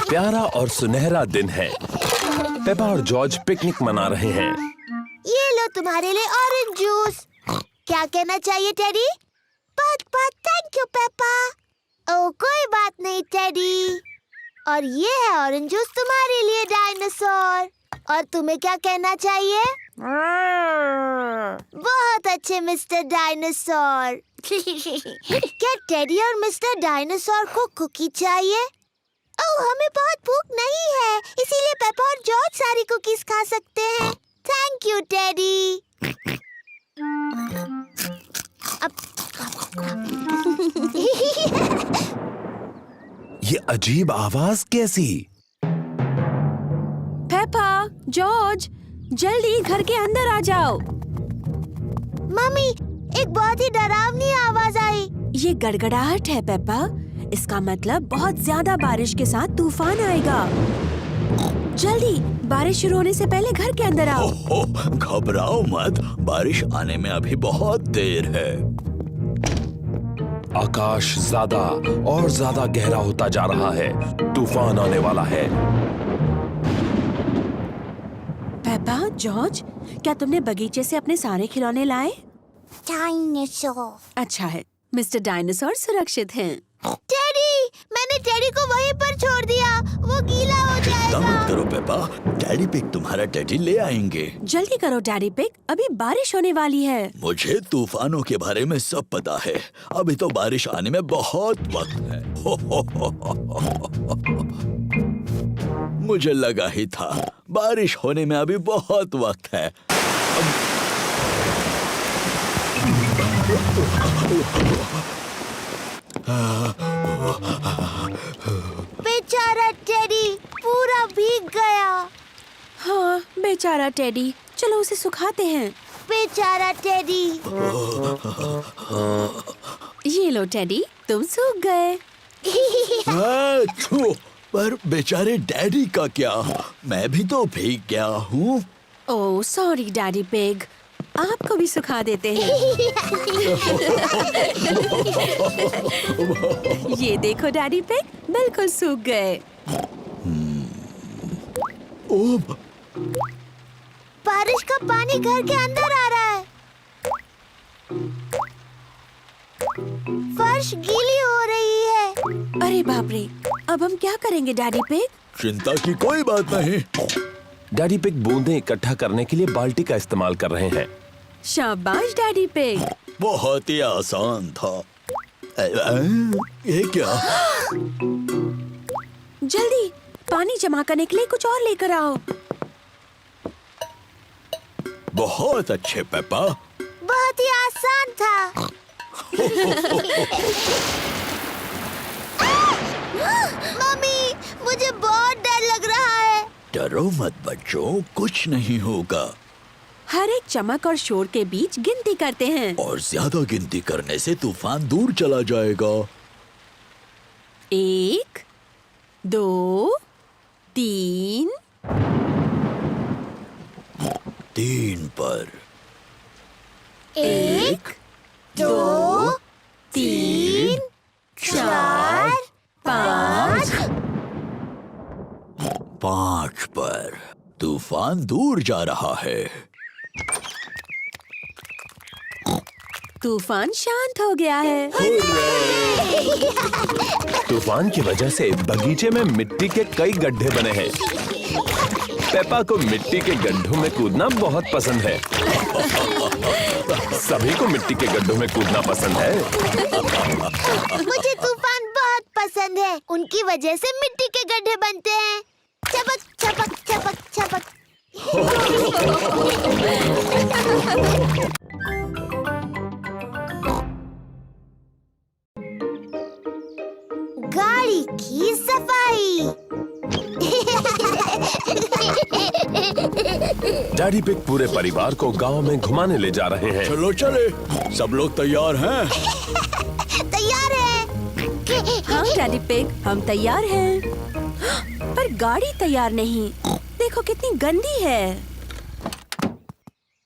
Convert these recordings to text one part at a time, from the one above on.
प्यारा और सुनहरा दिन है। पेपा और जॉर्ज पिकनिक मना रहे हैं। ये लो तुम्हारे लिए ऑरेंज जूस। क्या कहना चाहिए टेडी? बहुत थैंक यू पेपा। ओह कोई बात नहीं टेडी। और ये है ऑरेंज जूस तुम्हारे लिए डायनासोर। और तुम्हें क्या कहना चाहिए? बहुत अच्छे मिस्टर डायनासोर। क्या टेडी और मिस्टर डायनासोर को कुकी चाहिए? ओह हमें बहुत भूख नहीं है, इसीलिए पेपा और जॉर्ज सारी कुकीज खा सकते हैं। Thank you teddy. ये अजीब आवाज कैसी? पेपा, जॉर्ज, जल्दी घर के अंदर आ जाओ। मम्मी, एक बहुत ही डरावनी आवाज आई। ये गड़गड़ाहट है पेपा। इसका मतलब बहुत ज्यादा बारिश के साथ तूफान आएगा। जल्दी, बारिश शुरू होने से पहले घर के अंदर आओ। घबराओ मत, बारिश आने में अभी बहुत देर है। आकाश ज्यादा और ज्यादा गहरा होता जा रहा है। तूफान आने वाला है। पेपा, जॉर्ज, क्या तुमने बगीचे से अपने सारे खिलौने लाए? डायनासोर। अच्छा है, मिस्टर डायनासोर सुरक्षित हैं। टेडी, मैंने टेडी को वहीं पर छोड़ दिया। वो गीला हो चिंता मत जाएगा। करो पेपा, डैडी पिग तुम्हारा टेडी ले आएंगे। जल्दी करो डैडी पिग, अभी बारिश होने वाली है। मुझे तूफानों के बारे में सब पता है। अभी तो बारिश आने में बहुत वक्त है। मुझे लगा ही था, बारिश होने में अभी बहुत वक्त है। बेचारा टेडी पूरा भीग गया। हाँ, बेचारा टेडी, चलो उसे सुखाते हैं। बेचारा टेडी। ये लो टेडी, तुम सूख गए। पर बेचारे डैडी का क्या? मैं भी तो भीग गया हूँ। ओह सॉरी डैडी पिग, आपको भी सुखा देते हैं। ये देखो डैडी पिग, बिल्कुल सूख गए। ओह, बारिश का पानी घर के अंदर आ रहा है। फर्श गीली हो रही है। अरे बाप रे, अब हम क्या करेंगे डैडी पिग? चिंता की कोई बात नहीं। डैडी पिग बूंदें इकट्ठा करने के लिए बाल्टी का इस्तेमाल कर रहे हैं। शाबाश डैडी पिग। बहुत ही आसान था। ये क्या? जल्दी, पानी जमा करने के लिए कुछ और लेकर आओ। बहुत अच्छे पेपा। बहुत ही आसान था। मम्मी, मुझे बहुत डर लग रहा है। डरो मत बच्चों, कुछ नहीं होगा। हर एक चमक और शोर के बीच गिनती करते हैं। और ज्यादा गिनती करने से तूफान दूर चला जाएगा। 1, 2, 3। 3 पर। 1, 2, 3, 4, 5। 5 पर। तूफान दूर जा रहा है। तूफान शांत हो गया है। तूफान की वजह से बगीचे में मिट्टी के कई गड्ढे बने हैं। पेपा को मिट्टी के गड्ढों में कूदना बहुत पसंद है। सभी को मिट्टी के गड्ढों में कूदना पसंद है। मुझे तूफान बहुत पसंद है। उनकी वजह से मिट्टी के गड्ढे बनते हैं। चपक चपक चपक चपक। गाड़ी की सफाई। डैडी पिग पूरे परिवार को गांव में घुमाने ले जा रहे हैं। चलो चले, सब लोग तैयार हैं? तैयार है। हाँ डैडी पिग, हम तैयार हैं। पर गाड़ी तैयार नहीं। देखो कितनी गंदी है।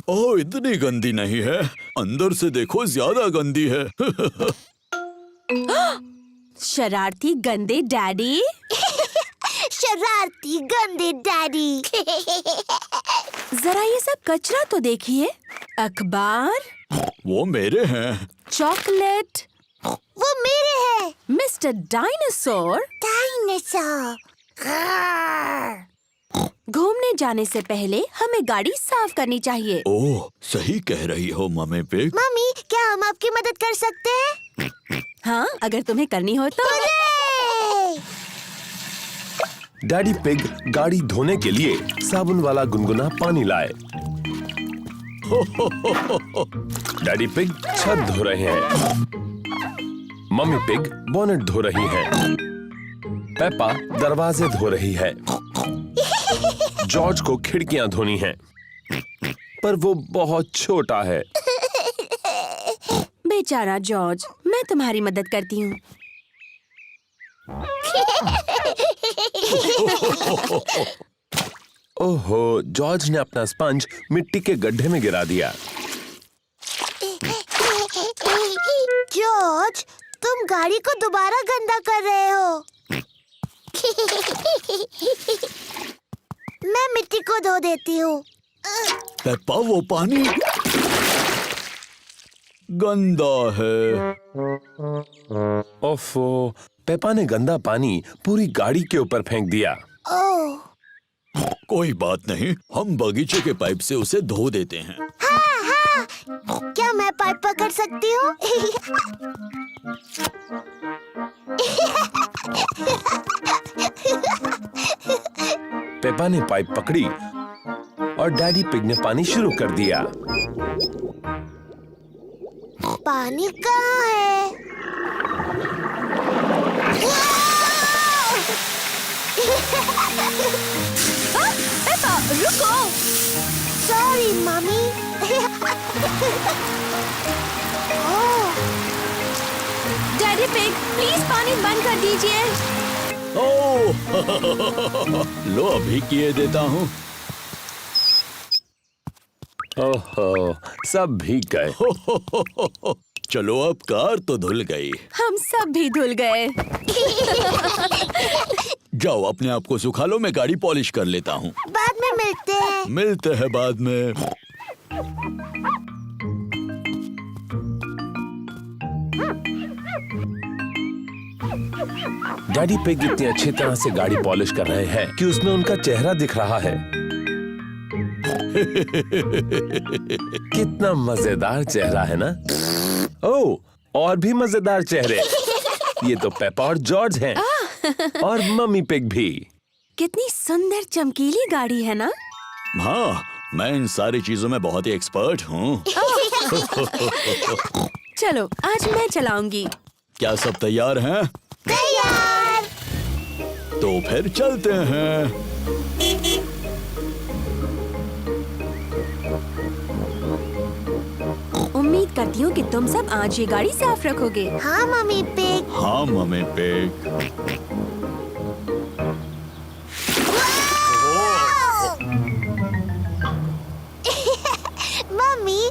ओह, इतनी गंदी नहीं है। अंदर से देखो, ज्यादा गंदी है। शरारती गंदे डैडी। शरारती गंदे डैडी। जरा ये सब कचरा तो देखिए। अखबार, वो मेरे हैं। चॉकलेट, वो मेरे हैं। Mister dinosaur. डायनासोर। घूमने जाने से पहले हमें गाड़ी साफ करनी चाहिए। ओह, सही कह रही हो मम्मी पिग। मम्मी, क्या हम आपकी मदद कर सकते हैं? हाँ, अगर तुम्हें करनी हो तो। हुर्रे! डैडी पिग गाड़ी धोने के लिए साबुन वाला गुनगुना पानी लाए। डैडी पिग छत धो रहे हैं। मम्मी पिग बोनेट धो रही हैं। पेपा दरवाजे धो रही है। जॉर्ज को खिड़कियां धोनी हैं, पर वो बहुत छोटा है। बेचारा जॉर्ज, मैं तुम्हारी मदद करती हूँ। ओहो, जॉर्ज ने अपना स्पंज मिट्टी के गड्ढे में गिरा दिया। जॉर्ज, तुम गाड़ी को दोबारा गंदा कर रहे हो। मैं मिट्टी को धो देती हूँ। पेप्पा, वो पानी गंदा है। ओफो, पेपा ने गंदा पानी पूरी गाड़ी के ऊपर फेंक दिया। ओह, कोई बात नहीं, हम बगीचे के पाइप से उसे धो देते हैं। हाँ हाँ, क्या मैं पाइप पकड़ सकती हूँ? पेपा ने पाइप पकड़ी और डैडी पिग ने पानी शुरू कर दिया। पानी कहाँ है? पेपा, रुको। Sorry mummy. Oh, daddy pig, please पानी बंद कर दीजिए। ओह, लो अभी किए देता हूँ। ओहो, सब भीग गए। चलो, अब कार तो धुल गई। हम सब भी धुल गए। जाओ, अपने आप को सुखा लो, मैं गाड़ी पॉलिश कर लेता हूँ। बाद में मिलते हैं। मिलते हैं बाद में। डैडी पिग इतनी अच्छी तरह से गाड़ी पॉलिश कर रहे हैं कि उसमें उनका चेहरा दिख रहा है। कितना मजेदार चेहरा है ना? ओह, और भी मजेदार चेहरे। ये तो पेपा और जॉर्ज हैं। और मम्मी पिग भी। कितनी सुंदर चमकीली गाड़ी है ना? हाँ, मैं इन सारी चीजों में बहुत ही एक्सपर्ट हूँ। चलो, आज मैं चलाऊंगी। क्या सब तैयार हैं? तैयार। तो फिर चलते हैं। उम्मीद करती हूँ कि तुम सब आज ये गाड़ी साफ रखोगे। हाँ मम्मी पिग। हाँ मम्मी पिग। मम्मी,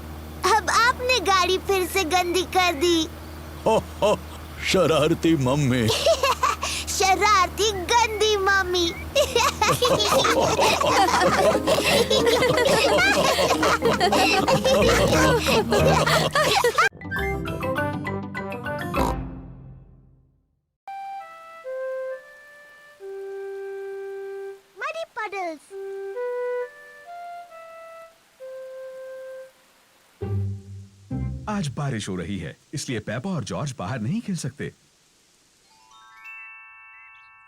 अब आपने गाड़ी फिर से गंदी कर दी। शरारती मम्मी। शरारती गंदी मम्मी। Muddy puddles. आज बारिश हो रही है, इसलिए पेपा और जॉर्ज बाहर नहीं खेल सकते।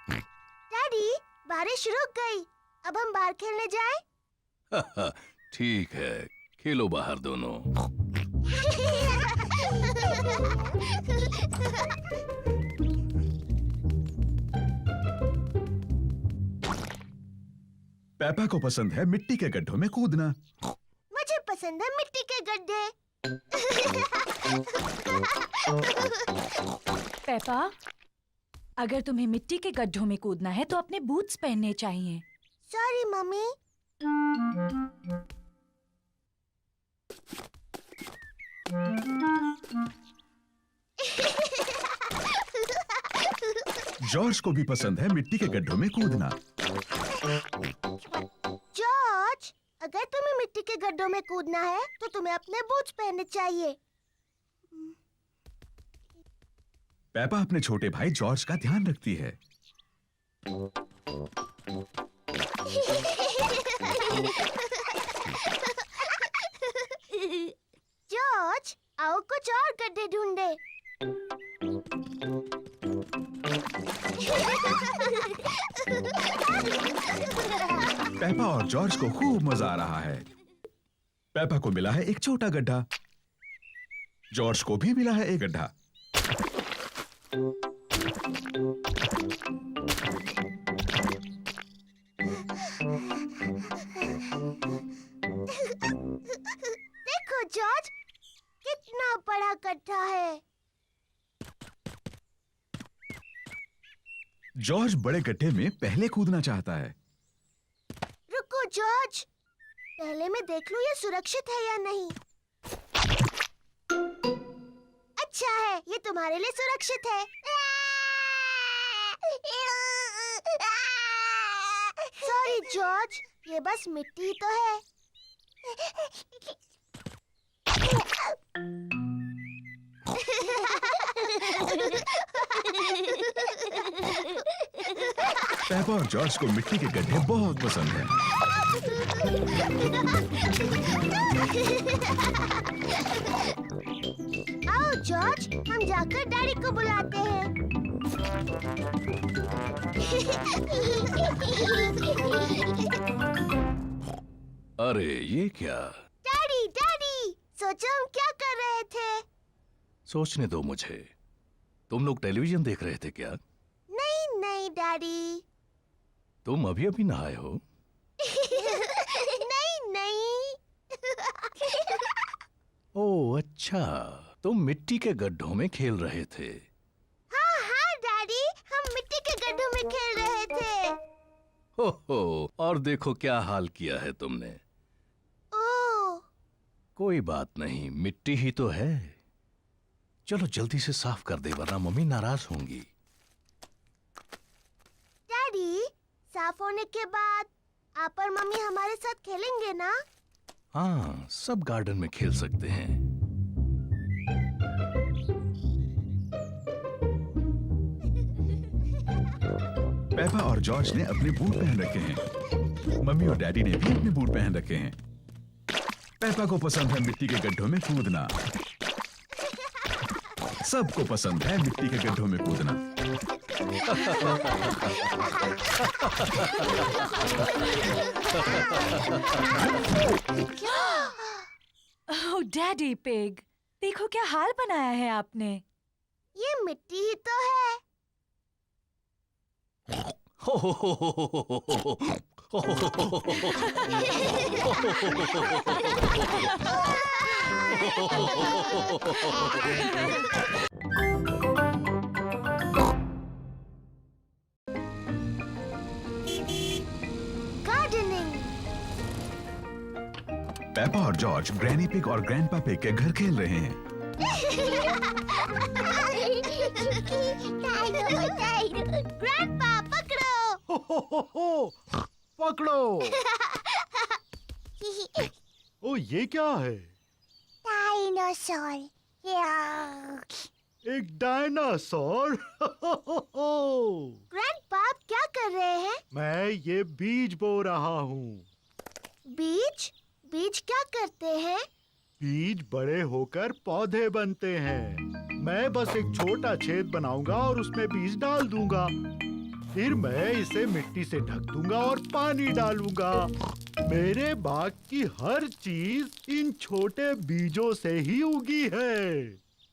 डैडी, बारिश रुक गई। अब हम बाहर खेलने जाएं? ठीक है, खेलो बाहर दोनों। पेपा को पसंद है मिट्टी के गड्ढों में कूदना। मुझे पसंद है मिट्टी के गड्ढे। पेपा, अगर तुम्हें मिट्टी के गड्ढों में कूदना है तो अपने बूट्स पहनने चाहिए। Sorry mummy. जॉर्ज को भी पसंद है मिट्टी के गड्ढों में कूदना। जॉर्ज, अगर तुम्हें मिट्टी के गड्ढों में कूदना है तो तुम्हें अपने बूट्स पहनने चाहिए। पेपा अपने छोटे भाई जॉर्ज का ध्यान रखती है। जॉर्ज, आओ कुछ और गड्ढे ढूंढे। पेपा और जॉर्ज को खूब मजा आ रहा है। पेपा को मिला है एक छोटा गड्ढा, जॉर्ज को भी मिला है एक गड्ढा। देखो जॉर्ज, कितना बड़ा गड्ढा है। जॉर्ज बड़े गड्ढे में पहले कूदना चाहता है। रुको जॉर्ज, पहले मैं देख लूं ये सुरक्षित है या नहीं। अच्छा है, ये तुम्हारे लिए सुरक्षित है। सॉरी जॉर्ज, ये बस मिट्टी ही तो है। पेपा और जॉर्ज को मिट्टी के गड्ढे बहुत पसंद हैं। आओ जॉर्ज, हम जाकर डैडी को बुलाते हैं। अरे ये क्या? डैडी डैडी, सोचो हम क्या कर रहे थे। सोचने दो मुझे। तुम लोग टेलीविजन देख रहे थे क्या? नहीं नहीं डैडी। तुम अभी अभी नहाए हो? नहीं नहीं। ओह अच्छा, तुम मिट्टी के गड्ढों में खेल रहे थे। हाँ हाँ डैडी, हम मिट्टी के गड्ढों में खेल रहे थे। हो, और देखो क्या हाल किया है तुमने। ओह, कोई बात नहीं, मिट्टी ही तो है। चलो जल्दी से साफ कर दे वरना मम्मी नाराज होंगी। डैडी, साफ होने के बाद आप और मम्मी हमारे साथ खेलेंगे ना? हाँ, सब गार्डन में खेल सकते हैं। पेपा और जॉर्ज ने अपने बूट पहन रखे हैं। मम्मी और डैडी ने भी अपने बूट पहन रखे हैं। पेपा को पसंद है मिट्टी के गड्ढों में कूदना। सबको पसंद है मिट्टी के गड्ढों में कूदना। ओह डैडी पिग, देखो क्या हाल बनाया है आपने। ये मिट्टी ही तो है। गार्डनिंग। पेपा और जॉर्ज ग्रैनी पिग और ग्रैंडपा पिग के घर खेल रहे हैं। ग्रैंडपा पकड़ो। पकड़ो। ओ ये क्या है? डायनासोर। एक डायनासोर। ग्रैंडपा आप क्या कर रहे हैं? मैं ये बीज बो रहा हूँ। बीज? बीज क्या करते हैं? बीज बड़े होकर पौधे बनते हैं। मैं बस एक छोटा छेद बनाऊंगा और उसमें बीज डाल दूंगा। फिर मैं इसे मिट्टी से ढक दूंगा और पानी डालूंगा। मेरे बाग की हर चीज इन छोटे बीजों से ही उगी है।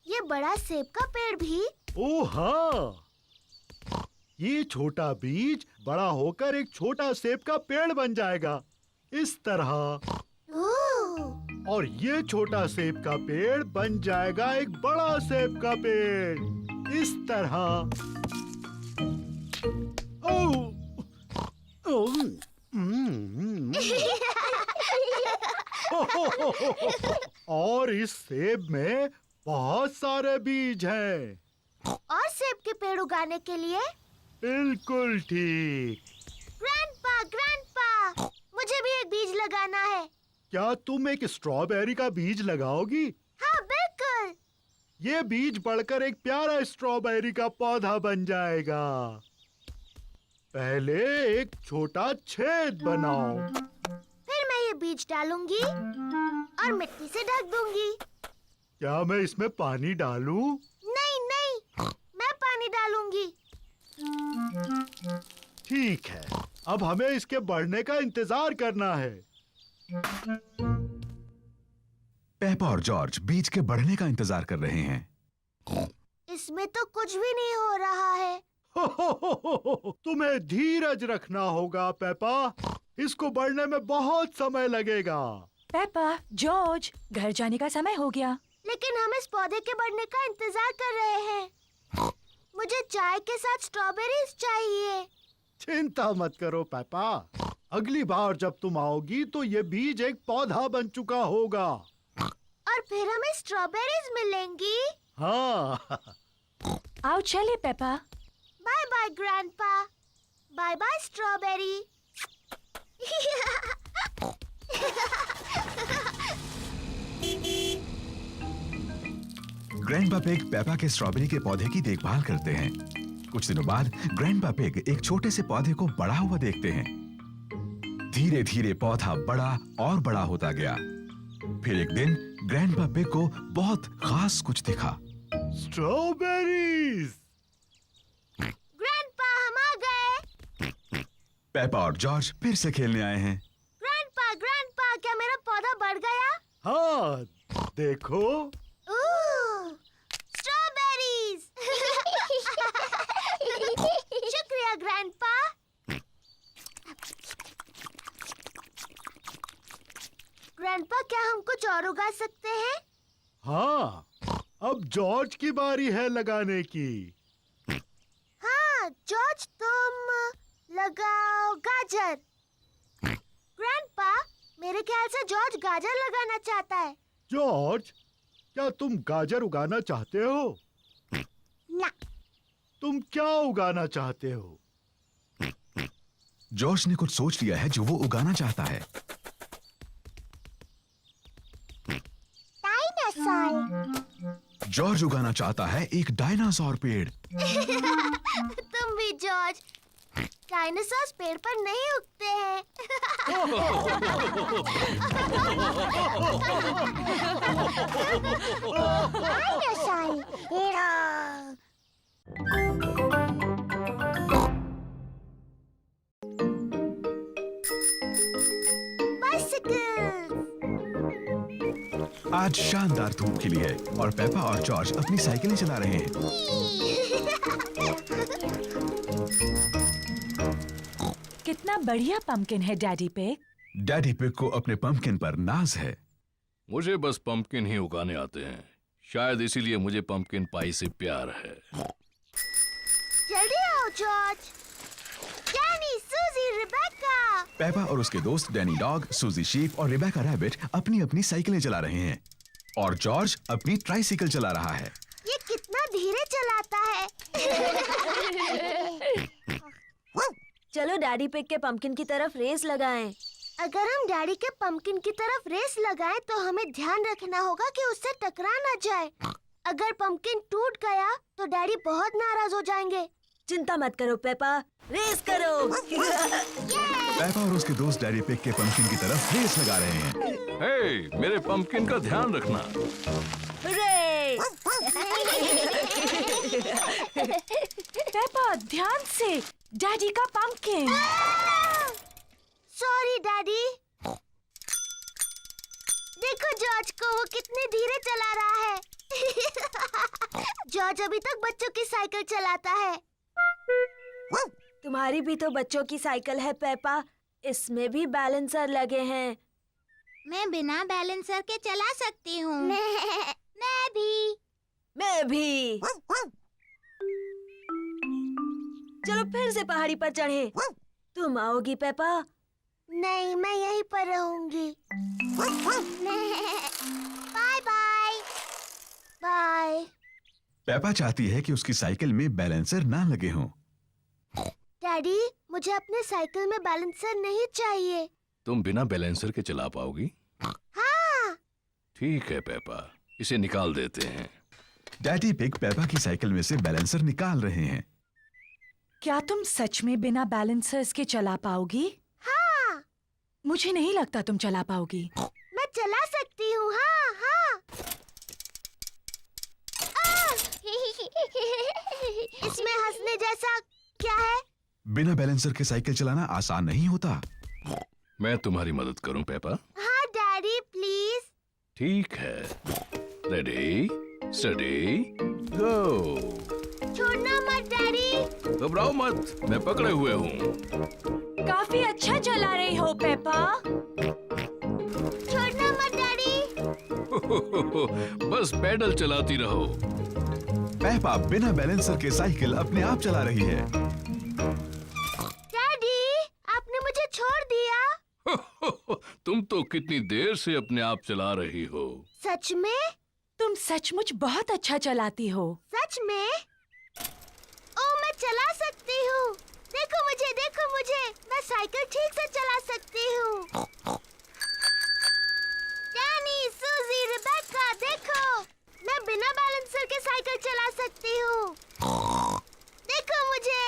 ये बड़ा सेब का पेड़ भी? ओ हाँ, ये छोटा बीज बड़ा होकर एक छोटा सेब का पेड़ बन जाएगा, इस तरह। ओह, और ये छोटा सेब का पेड़ बन जाएगा एक बड़ा सेब का पेड़, इस तरह। ओह, ओह, और इस सेब में बहुत सारे बीज हैं। और सेब के पेड़ उगाने के लिए? बिल्कुल ठीक। ग्रैंडपा ग्रैंडपा, मुझे भी एक बीज लगाना है। क्या तुम एक स्ट्रॉबेरी का बीज लगाओगी? हाँ बिल्कुल। ये बीज बढ़कर एक प्यारा स्ट्रॉबेरी का पौधा बन जाएगा। पहले एक छोटा छेद बनाओ। फिर मैं ये बीज डालूंगी और मिट्टी से ढक दूंगी। क्या मैं इसमें पानी डालूं? नहीं नहीं, मैं पानी डालूंगी। ठीक है, अब हमें इसके बढ़ने का इंतजार करना है। पेपा और जॉर्ज बीज के बढ़ने का इंतजार कर रहे हैं। इसमें तो कुछ भी नहीं हो रहा है। तुम्हें धीरज रखना होगा पेपा, इसको बढ़ने में बहुत समय लगेगा। पेपा, जॉर्ज, घर जाने का समय हो गया। लेकिन हम इस पौधे के बढ़ने का इंतजार कर रहे हैं। मुझे चाय के साथ स्ट्रॉबेरीज चाहिए। चिंता मत करो पेपा, अगली बार जब तुम आओगी तो ये बीज एक पौधा बन चुका होगा। और फिर हमें स्ट्रॉबेरीज मिलेंगी। हाँ। आओ चले Peppa. Bye bye Grandpa, bye bye strawberry. Grandpa Pig Peppa के स्ट्रॉबेरी के पौधे की देखभाल करते हैं। कुछ दिनों बाद ग्रैंडपा पिग एक छोटे से पौधे को बड़ा हुआ देखते हैं। धीरे धीरे पौधा बड़ा और बड़ा होता गया। फिर एक दिन ग्रैंडपा पिग को बहुत खास कुछ दिखा। स्ट्रॉबेरीज। ग्रैंडपा, हम आ गए। पेपा और जॉर्ज फिर से खेलने आए हैं। ग्रैंडपा, ग्रैंडपा, क्या मेरा पौधा बढ़ गया? हाँ, देखो। स्ट्रॉबेरीज। शुक्रिया ग्रैंडपा। ग्रैंडपा, क्या हम कुछ और उगा सकते हैं? हाँ, अब जॉर्ज की बारी है लगाने की। हाँ जॉर्ज, तुम लगाओ गाजर। ग्रैंडपा, मेरे ख्याल से जॉर्ज गाजर लगाना चाहता है। जॉर्ज, क्या तुम गाजर उगाना चाहते हो? ना। तुम क्या उगाना चाहते हो? जॉर्ज ने कुछ सोच लिया है जो वो उगाना चाहता है। डायनासोर। जॉर्ज उगाना चाहता है एक डायनासोर पेड़। तुम भी जॉर्ज। डायनासोर पेड़ पर नहीं उगते हैं। आज शानदार धूप खिली है और पेपा और जॉर्ज अपनी साइकिलें चला रहे हैं। कितना बढ़िया पंपकिन है डैडी पिग। डैडी पिग को अपने पंपकिन पर नाज है। मुझे बस पंपकिन ही उगाने आते हैं, शायद इसीलिए मुझे पंपकिन पाई से प्यार है। जल्दी आओ जॉर्ज। डैनी, सूजी, रिबेका। पेपा और उसके दोस्त डैनी डॉग, सूजी शीप और रिबेका रैबिट अपनी अपनी साइकिलें चला रहे हैं और जॉर्ज अपनी ट्राइसाइकिल चला रहा है। ये कितना धीरे चलाता है। चलो डैडी पिग के पंपकिन की तरफ रेस लगाएं। अगर हम डैडी के पंपकिन की तरफ रेस लगाएं तो हमें ध्यान रखना होगा कि उससे टकरा ना जाए। अगर पंपकिन टूट गया तो डैडी बहुत नाराज हो जाएंगे। चिंता मत करो पेपा, रेस करो। पेपा और उसके दोस्त डैडी पिग के पंपकिन की तरफ रेस लगा रहे हैं। हे, मेरे पंपकिन का ध्यान रखना। पेपा, ध्यान से, डैडी का पंपकिन। Sorry daddy. देखो जॉर्ज को, वो कितने धीरे चला रहा है। जॉर्ज अभी तक बच्चों की साइकिल चलाता है। तुम्हारी भी तो बच्चों की साइकिल है पेपा, इसमें भी बैलेंसर लगे हैं। मैं बिना बैलेंसर के चला सकती हूँ। मैं भी। मैं भी। चलो फिर से पहाड़ी पर चढ़े। तुम आओगी पेपा? नहीं, मैं यहीं पर रहूंगी। Bye bye. बाय। पेपा चाहती है कि उसकी साइकिल में बैलेंसर ना लगे हों। डैडी, मुझे मुझे अपने साइकिल में बैलेंसर नहीं चाहिए। तुम बिना बैलेंसर के चला पाओगी? हाँ। ठीक है पेपा, इसे निकाल देते हैं। डैडी पिग पेपा की साइकिल में से बैलेंसर निकाल रहे हैं। क्या तुम सच में बिना बैलेंसर्स के चला पाओगी? हाँ। मुझे नहीं लगता तुम चला पाओगी। मैं चला सकती हूँ। हाँ हाँ। इसमें हंसने जैसा क्या है? बिना बैलेंसर के साइकिल चलाना आसान नहीं होता। मैं तुम्हारी मदद करूं पेपा? हाँ डैडी प्लीज। ठीक है, रेडी स्टडी गो। छोड़ना मत डैडी। घबराओ मत, मैं पकड़े हुए हूँ। काफी अच्छा चला रही हो पेपा। छोड़ना मत डैडी। बस पैडल चलाती रहो। पेपा बिना बैलेंसर के साइकिल अपने आप चला रही है। डैडी आपने मुझे छोड़ दिया। तुम तो कितनी देर से अपने आप चला रही हो। सच में? तुम सचमुच बहुत अच्छा चलाती हो। सच में? ओ मैं चला सकती हूँ। देखो मुझे, मैं साइकिल ठीक से चला सकती हूँ। डैनी, सूजी, रिबेका, देखो मैं बिना बैलेंसर के साइकिल चला सकती हूँ। देखो मुझे।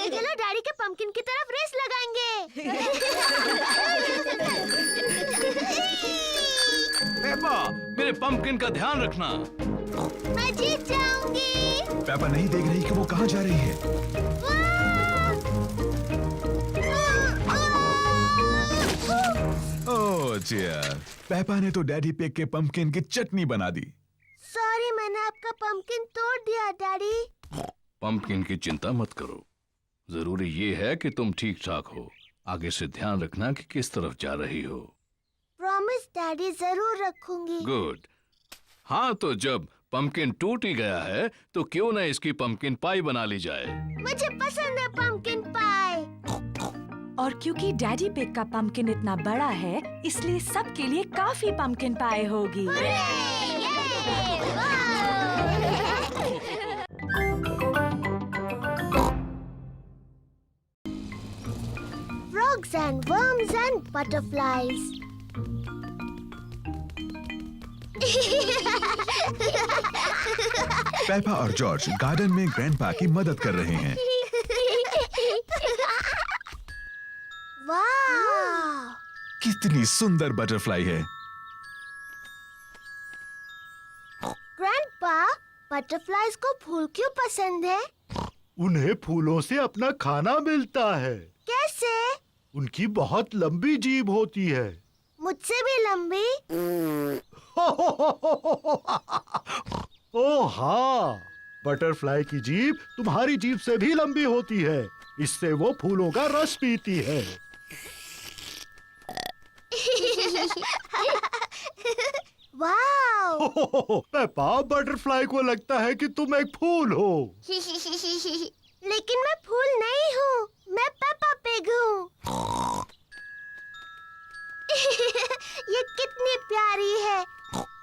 चलो डैडी के पंपकिन की तरफ रेस लगाएंगे। पेपा, मेरे पंपकिन का ध्यान रखना। मैं जीत जाऊंगी। पेपा नहीं देख रही कि वो कहाँ जा रही है। ओह डियर, पेपा ने तो डैडी पिग के पंपकिन की चटनी बना दी। सॉरी, मैंने आपका पंपकिन तोड़ दिया डैडी। पंपकिन की चिंता मत करो, जरूरी ये है कि तुम ठीक ठाक हो। आगे से ध्यान रखना कि किस तरफ जा रही हो। प्रॉमिस डैडी, जरूर रखूंगी। गुड। हाँ, तो जब पंपकिन टूट ही गया है तो क्यों न इसकी पंपकिन पाई बना ली जाए। मुझे पसंद है पंपकिन पाई। और क्योंकि डैडी पिग का पंपकिन इतना बड़ा है, इसलिए सबके लिए काफी पंपकिन पाई होगी। Frogs and worms and butterflies. Peppa और जॉर्ज गार्डन में ग्रैंडपा की मदद कर रहे हैं। वाह! कितनी सुंदर बटरफ्लाई है। ग्रैंडपा, बटरफ्लाइज को फूल क्यों पसंद है? उन्हें फूलों से अपना खाना मिलता है। कैसे? उनकी बहुत लंबी जीभ होती है। मुझसे भी लंबी? ओह हाँ, बटरफ्लाई की जीभ तुम्हारी जीभ से भी लंबी होती है। इससे वो फूलों का रस पीती है। वाह! पेपा, बटरफ्लाई को लगता है कि तुम एक फूल हो। लेकिन मैं फूल नहीं हूँ, मैं पेपा पिग हूँ। ये कितनी प्यारी है।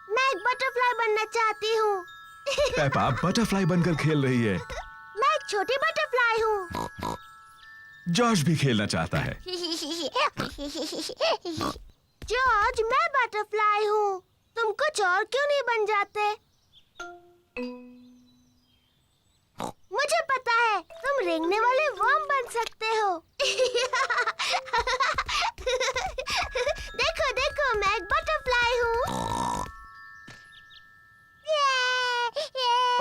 मैं एक बटरफ्लाई बनना चाहती हूँ। पेपा बटरफ्लाई बनकर खेल रही है। मैं एक छोटी बटरफ्लाई हूँ। जॉर्ज भी खेलना चाहता है। जॉर्ज, मैं बटरफ्लाई हूँ। तुम कुछ और क्यों नहीं बन जाते? मुझे पता है, तुम रेंगने वाले वर्म बन सकते हो। देखो देखो, मैं एक बटरफ्लाई हूँ।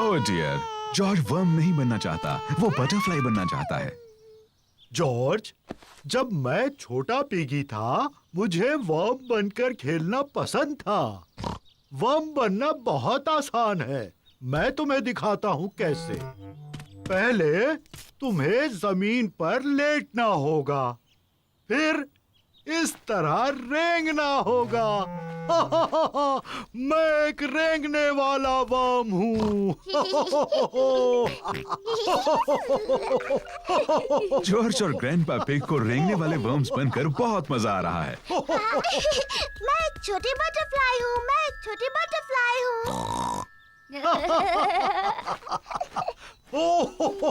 ओह डियर, जॉर्ज वर्म नहीं बनना चाहता, वो बटरफ्लाई बनना चाहता है। जॉर्ज, जब मैं छोटा पिगी था, मुझे वर्म बनकर खेलना पसंद था। वर्म बनना बहुत आसान है। मैं तुम्हें दिखाता हूँ कैसे। पहले तुम्हें जमीन पर लेटना होगा, फिर इस तरह रेंगना होगा। मैं एक रेंगने वाला वर्म हूँ। जॉर्ज और ग्रैंडपा पिग को रेंगने वाले वर्म्स बनकर बहुत मजा आ रहा है। मैं एक छोटी बटरफ्लाई हूँ। मैं एक छोटी बटरफ्लाई हूँ। देखो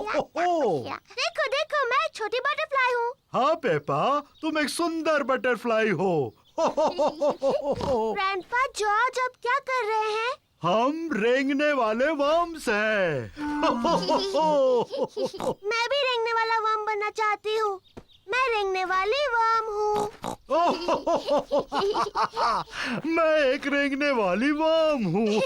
देखो, मैं एक छोटी बटरफ्लाई हूँ। हाँ पेपा, तुम एक सुंदर बटरफ्लाई हो। ग्रैंडपा जॉर्ज अब क्या कर रहे हैं? हम रेंगने वाले वर्म्स हैं। मैं भी रेंगने वाला वर्म बनना चाहती हूँ। मैं रेंगने वाली वर्म हूँ। मैं एक रेंगने वाली वर्म हूँ।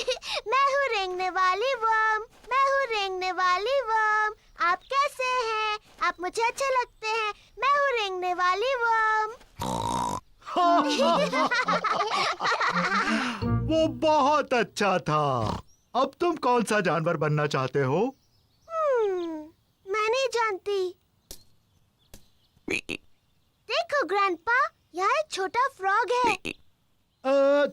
मैं हूँ रेंगने वाली वर्म। मैं हूँ रेंगने वाली वर्म। आप कैसे हैं? आप मुझे अच्छे लगते हैं। मैं हूँ रेंगने वाली वर्म। वो बहुत अच्छा था। अब तुम कौन सा जानवर बनना चाहते हो? मैं नहीं जानती। देखो ग्रैंडपा, यहाँ एक छोटा फ्रॉग है।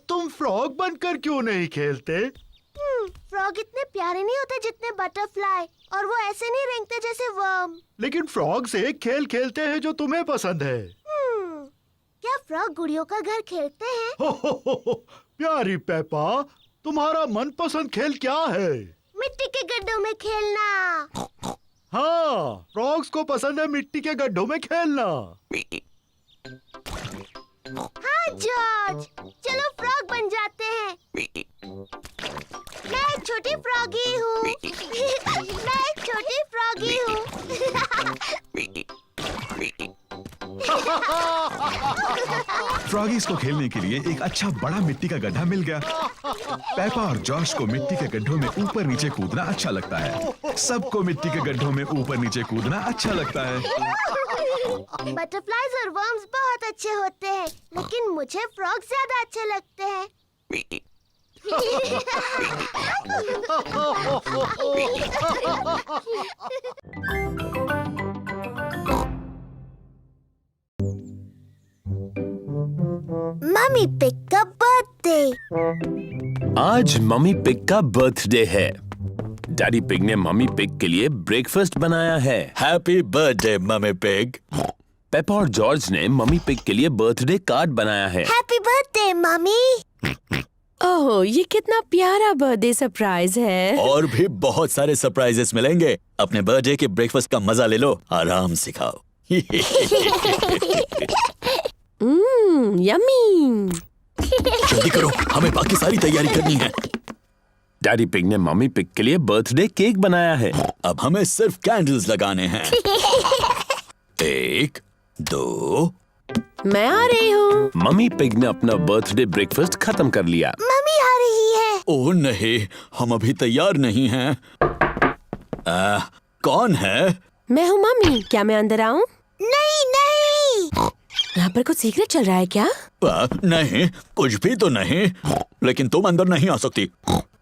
तुम फ्रॉग बनकर क्यों नहीं खेलते? फ्रॉग इतने प्यारे नहीं होते जितने बटरफ्लाई, और वो ऐसे नहीं रेंगते जैसे वर्म। लेकिन फ्रॉग से एक खेल खेलते हैं जो तुम्हें पसंद है। क्या फ्रॉग गुड़ियों का घर खेलते हैं? प्यारी पेपा, तुम्हारा मनपसंद खेल क्या है? मिट्टी के गड्ढों में खेलना। हाँ, फ्रॉग्स को पसंद है मिट्टी के गड्ढों में खेलना। हाँ जॉर्ज, चलो फ्रॉग बन जाते हैं। मैं एक छोटी फ्रॉगी हूँ। मैं एक छोटी फ्रॉगी हूँ। फ्रॉगीज को खेलने के लिए एक अच्छा बड़ा मिट्टी का गड्ढा मिल गया। पेपा और जॉर्ज को मिट्टी के गड्ढों में ऊपर नीचे कूदना अच्छा लगता है। सबको मिट्टी के गड्ढों में ऊपर नीचे कूदना अच्छा लगता है। बटरफ्लाईज और वर्म्स बहुत अच्छे होते हैं, लेकिन मुझे फ्रॉग ज्यादा अच्छे लगते हैं। मम्मी पिग का बर्थडे। आज मम्मी पिग का बर्थडे है। डैडी पिग ने मम्मी पिग के लिए ब्रेकफास्ट बनाया है। Happy birthday mummy pig. Peppa और जॉर्ज ने मम्मी पिग के लिए बर्थडे कार्ड बनाया है। Happy birthday mummy. ओह, ये कितना प्यारा बर्थडे सरप्राइज है। और भी बहुत सारे सरप्राइजेस मिलेंगे। अपने बर्थडे के ब्रेकफास्ट का मजा ले लो, आराम से खाओ। यम्मी। जल्दी करो, हमें बाकी सारी तैयारी करनी है। डैडी पिग ने मम्मी पिग के लिए बर्थडे केक बनाया है। अब हमें सिर्फ कैंडल्स लगाने हैं। 1, 2। मैं आ रही हूँ। मम्मी पिग ने अपना बर्थडे ब्रेकफास्ट खत्म कर लिया। मम्मी आ रही है। ओह नहीं, हम अभी तैयार नहीं हैं। कौन है? मैं हूँ मम्मी। क्या मैं अंदर आऊँ? नहीं नहीं। यहाँ पर कुछ सीक्रेट चल रहा है क्या? नहीं, कुछ भी तो नहीं। लेकिन तुम अंदर नहीं आ सकती।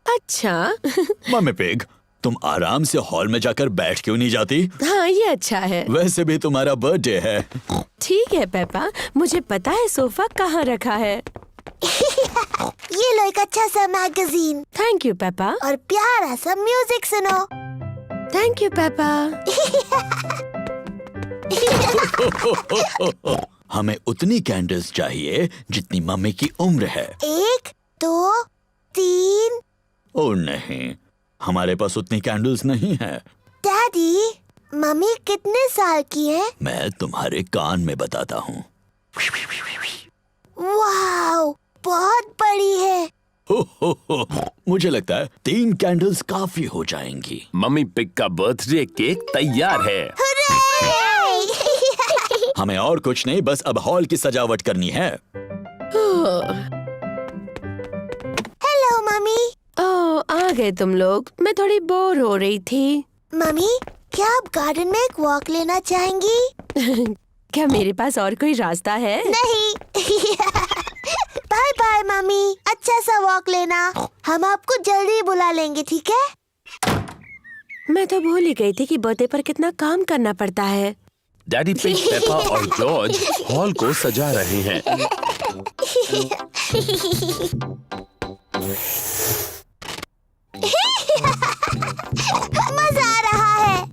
अच्छा। मम्मी पिग, तुम आराम से हॉल में जाकर बैठ क्यों नहीं जाती? हाँ, ये अच्छा है। वैसे भी तुम्हारा बर्थडे है। ठीक है पेपा, मुझे पता है सोफा कहाँ रखा है। ये लो एक अच्छा सा मैगजीन। Thank you Peppa. और प्यारा सा म्यूजिक सुनो। Thank you Peppa. हमें उतनी कैंडल्स चाहिए जितनी मम्मी की उम्र है। 1, 2, 3। ओह नहीं, हमारे पास उतनी कैंडल्स नहीं है। डैडी, मम्मी कितने साल की है? मैं तुम्हारे कान में बताता हूँ। वाओ, बहुत बड़ी है। हो, मुझे लगता है 3 कैंडल्स काफी हो जाएंगी। मम्मी पिग का बर्थडे केक तैयार है। हमें और कुछ नहीं, बस अब हॉल की सजावट करनी है। Hello mummy. ओह, आ गए तुम लोग। मैं थोड़ी बोर हो रही थी। मम्मी, क्या आप गार्डन में एक वॉक लेना चाहेंगी? क्या मेरे पास और कोई रास्ता है? नहीं। बाय बाय मम्मी, अच्छा सा वॉक लेना। हम आपको जल्दी बुला लेंगे, ठीक है? मैं तो भूल ही गई थी कि बर्थडे पर कितना काम करना पड़ता है। डैडी पिग, पेपा और जॉर्ज हॉल को सजा रहे हैं। मजा आ रहा है।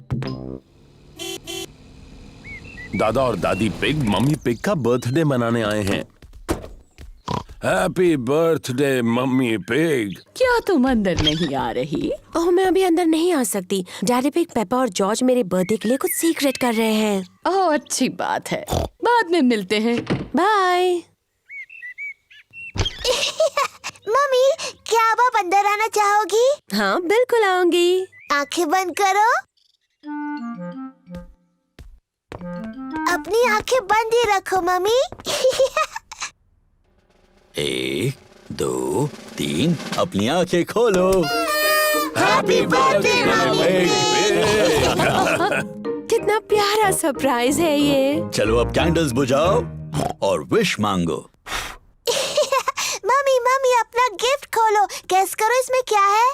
दादा और दादी पिग मम्मी पिग का बर्थडे मनाने आए हैं। Happy birthday mummy pig. क्या तुम अंदर नहीं आ रही? ओह, मैं अभी अंदर नहीं आ सकती। डैडी पिग, पेपा और जॉर्ज मेरे बर्थडे के लिए कुछ सीक्रेट कर रहे हैं। ओह, अच्छी बात है, बाद में मिलते हैं। बाय। मम्मी, क्या आप अंदर आना चाहोगी? हाँ, बिल्कुल आऊंगी। आंखें बंद करो। अपनी आंखें बंद ही रखो मम्मी। 1, 2, 3, अपनी आंखें खोलो। Happy birthday mummy pig. कितना प्यारा सरप्राइज है ये। चलो अब कैंडल्स बुझाओ और विश मांगो। मम्मी मम्मी, अपना गिफ्ट खोलो। गेस करो इसमें क्या है?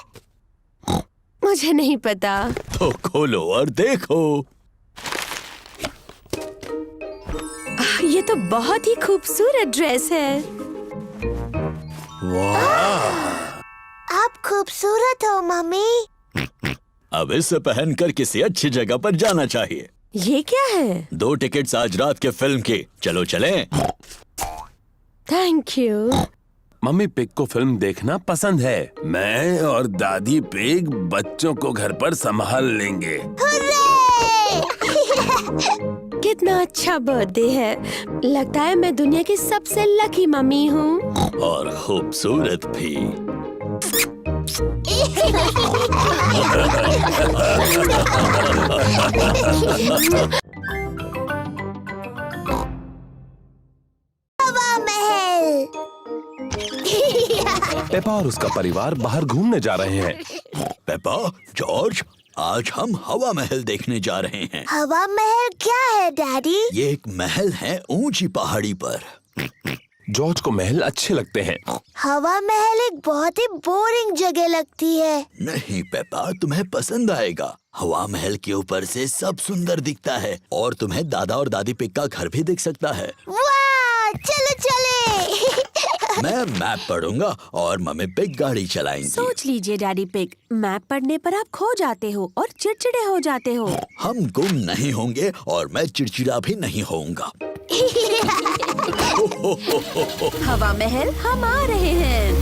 मुझे नहीं पता। तो खोलो और देखो। ये तो बहुत ही खूबसूरत ड्रेस है। वाह! आप खूबसूरत हो मम्मी। अब इसे पहनकर किसी अच्छी जगह पर जाना चाहिए। ये क्या है? 2 टिकट्स आज रात के फिल्म के। चलो चलें। Thank you. मम्मी पिग को फिल्म देखना पसंद है। मैं और दादी पिग बच्चों को घर पर संभाल लेंगे। कितना अच्छा बर्थडे है। लगता है मैं दुनिया की सबसे लकी मम्मी हूँ। और खूबसूरत भी। हवा महल। पेपा और उसका परिवार बाहर घूमने जा रहे हैं। पेपा, जॉर्ज, आज हम हवा महल देखने जा रहे हैं। हवा महल क्या है डैडी? ये एक महल है ऊंची पहाड़ी पर। जॉर्ज को महल अच्छे लगते हैं। हवा महल एक बहुत ही बोरिंग जगह लगती है। नहीं पेपा, तुम्हें पसंद आएगा। हवा महल के ऊपर से सब सुंदर दिखता है और तुम्हें दादा और दादी पिग का घर भी दिख सकता है। वाह, चलो चले। मैं मैप पढ़ूंगा और मम्मी पिग गाड़ी चलाएंगी। सोच लीजिए डैडी पिग, मैप पढ़ने पर आप खो जाते हो और चिड़चिड़े हो जाते हो। हम गुम नहीं होंगे और मैं चिड़चिड़ा भी नहीं होऊंगा। हवा महल हम आ रहे हैं।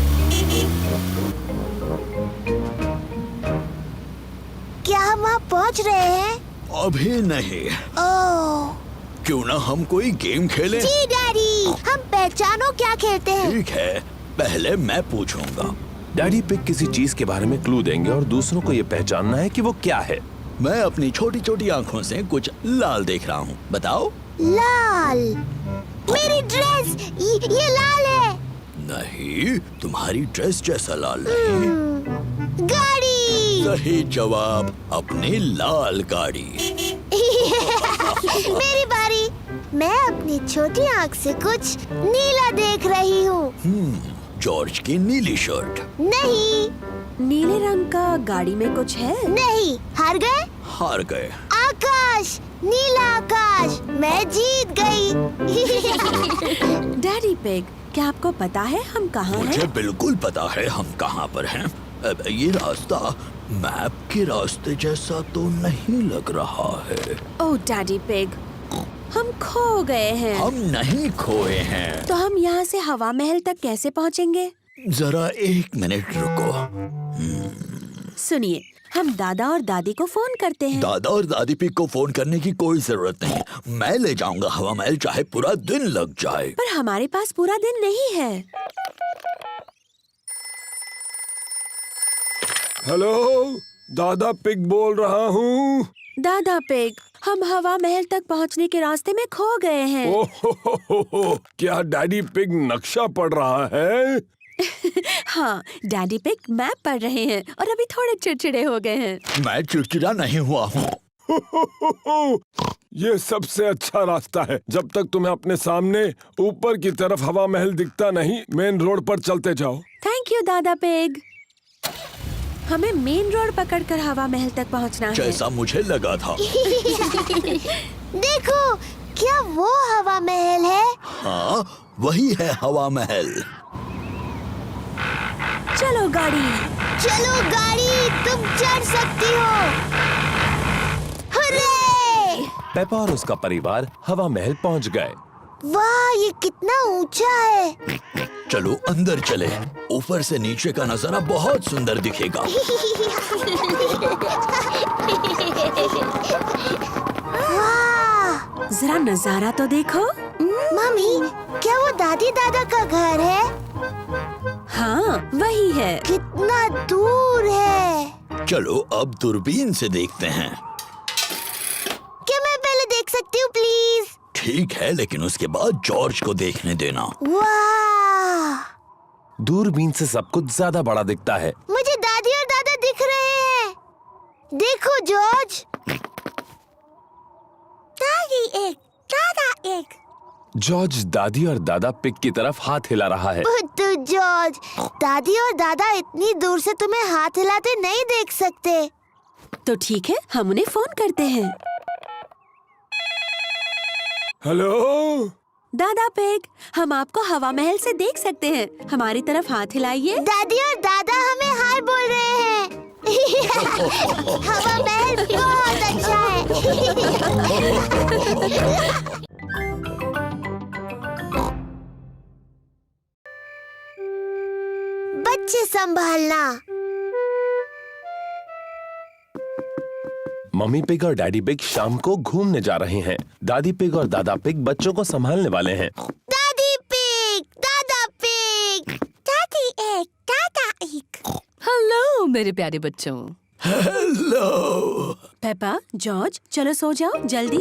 क्या हम वहाँ पहुँच रहे हैं? अभी नहीं। ओह क्यों ना हम कोई गेम खेलें? जी डैडी, हम पहचानो क्या खेलते हैं। ठीक है, पहले मैं पूछूंगा। डैडी पिग किसी चीज के बारे में क्लू देंगे और दूसरों को ये पहचानना है कि वो क्या है। मैं अपनी छोटी छोटी आँखों से कुछ लाल देख रहा हूँ। बताओ। लाल। मेरी ड्रेस, ये लाल है। नहीं, तुम्हारी ड्रेस जैसा लाल नहीं। गाड़ी। सही जवाब, अपनी लाल गाड़ी। मेरी बारी। मैं अपनी छोटी आँख से कुछ नीला देख रही हूँ। जॉर्ज की नीली शर्ट। नहीं। नीले रंग का गाड़ी में कुछ है? नहीं। हार गए? हार गए। आकाश, नीला आकाश, मैं जीत गई। डैडी पिग, क्या आपको पता है हम कहाँ हैं? मुझे बिल्कुल पता है हम कहाँ पर हैं। अब ये रास्ता मैप के रास्ते जैसा तो नहीं लग रहा है। ओह डैडी पिग, हम खो गए हैं। हम नहीं खोए हैं। तो हम यहाँ से हवा महल तक कैसे पहुँचेंगे? जरा 1 मिनट रुको। सुनिए, हम दादा और दादी को फोन करते हैं। दादा और दादी पिग को फोन करने की कोई जरूरत नहीं। मैं ले जाऊंगा हवा महल, चाहे पूरा दिन लग जाए। पर हमारे पास पूरा दिन नहीं है। हेलो, दादा पिग बोल रहा हूँ। दादा पिग, हम हवा महल तक पहुँचने के रास्ते में खो गए हैं। ओह, क्या डैडी पिग नक्शा पढ़ रहा है? हाँ, डैडी पिग मैप पढ़ रहे हैं और अभी थोड़े चिड़चिड़े हो गए हैं। मैं चिड़चिड़ा नहीं हुआ हूँ। ये सबसे अच्छा रास्ता है। जब तक तुम्हें अपने सामने ऊपर की तरफ हवा महल दिखता नहीं, मेन रोड पर चलते जाओ। थैंक यू दादा पिग। हमें मेन रोड पकड़कर हवा महल तक पहुंचना है। जैसा मुझे लगा था। देखो, क्या वो हवा महल है? हाँ, वही है हवा महल। चलो गाड़ी। चलो गाड़ी, तुम चढ़ सकती हो। हुर्रे! पेपा और उसका परिवार हवा महल पहुंच गए। वाह, ये कितना ऊंचा है। चलो अंदर चले, ऊपर से नीचे का नजारा बहुत सुंदर दिखेगा। वाह, जरा नजारा तो देखो। मम्मी, क्या वो दादी दादा का घर है? हाँ, वही है। कितना दूर है। चलो अब दूरबीन से देखते हैं। क्या मैं पहले देख सकती हूँ प्लीज? ठीक है, लेकिन उसके बाद जॉर्ज को देखने देना। वाह, दूरबीन से सब कुछ ज्यादा बड़ा दिखता है। मुझे दादी और दादा दिख रहे हैं। देखो जॉर्ज। दादी एक, दादा एक। जॉर्ज दादी और दादा पिग की तरफ हाथ हिला रहा है। बुद्धू जॉर्ज, दादी और दादा इतनी दूर से तुम्हें हाथ हिलाते नहीं देख सकते। तो ठीक है, हम उन्हें फोन करते हैं। हेलो दादा पिग, हम आपको हवा महल से देख सकते हैं। हमारी तरफ हाथ हिलाइए। दादी और दादा हमें हाय बोल रहे हैं। हवा महल बहुत अच्छा है। बच्चे संभालना। मम्मी पिग और डैडी पिग शाम को घूमने जा रहे हैं। दादी पिग और दादा पिग बच्चों को संभालने वाले हैं। दादी पिग, दादा पिग, दादी एक, दादा एक। हेलो मेरे प्यारे बच्चों। हेलो। पेपा, जॉर्ज, चलो सो जाओ जल्दी।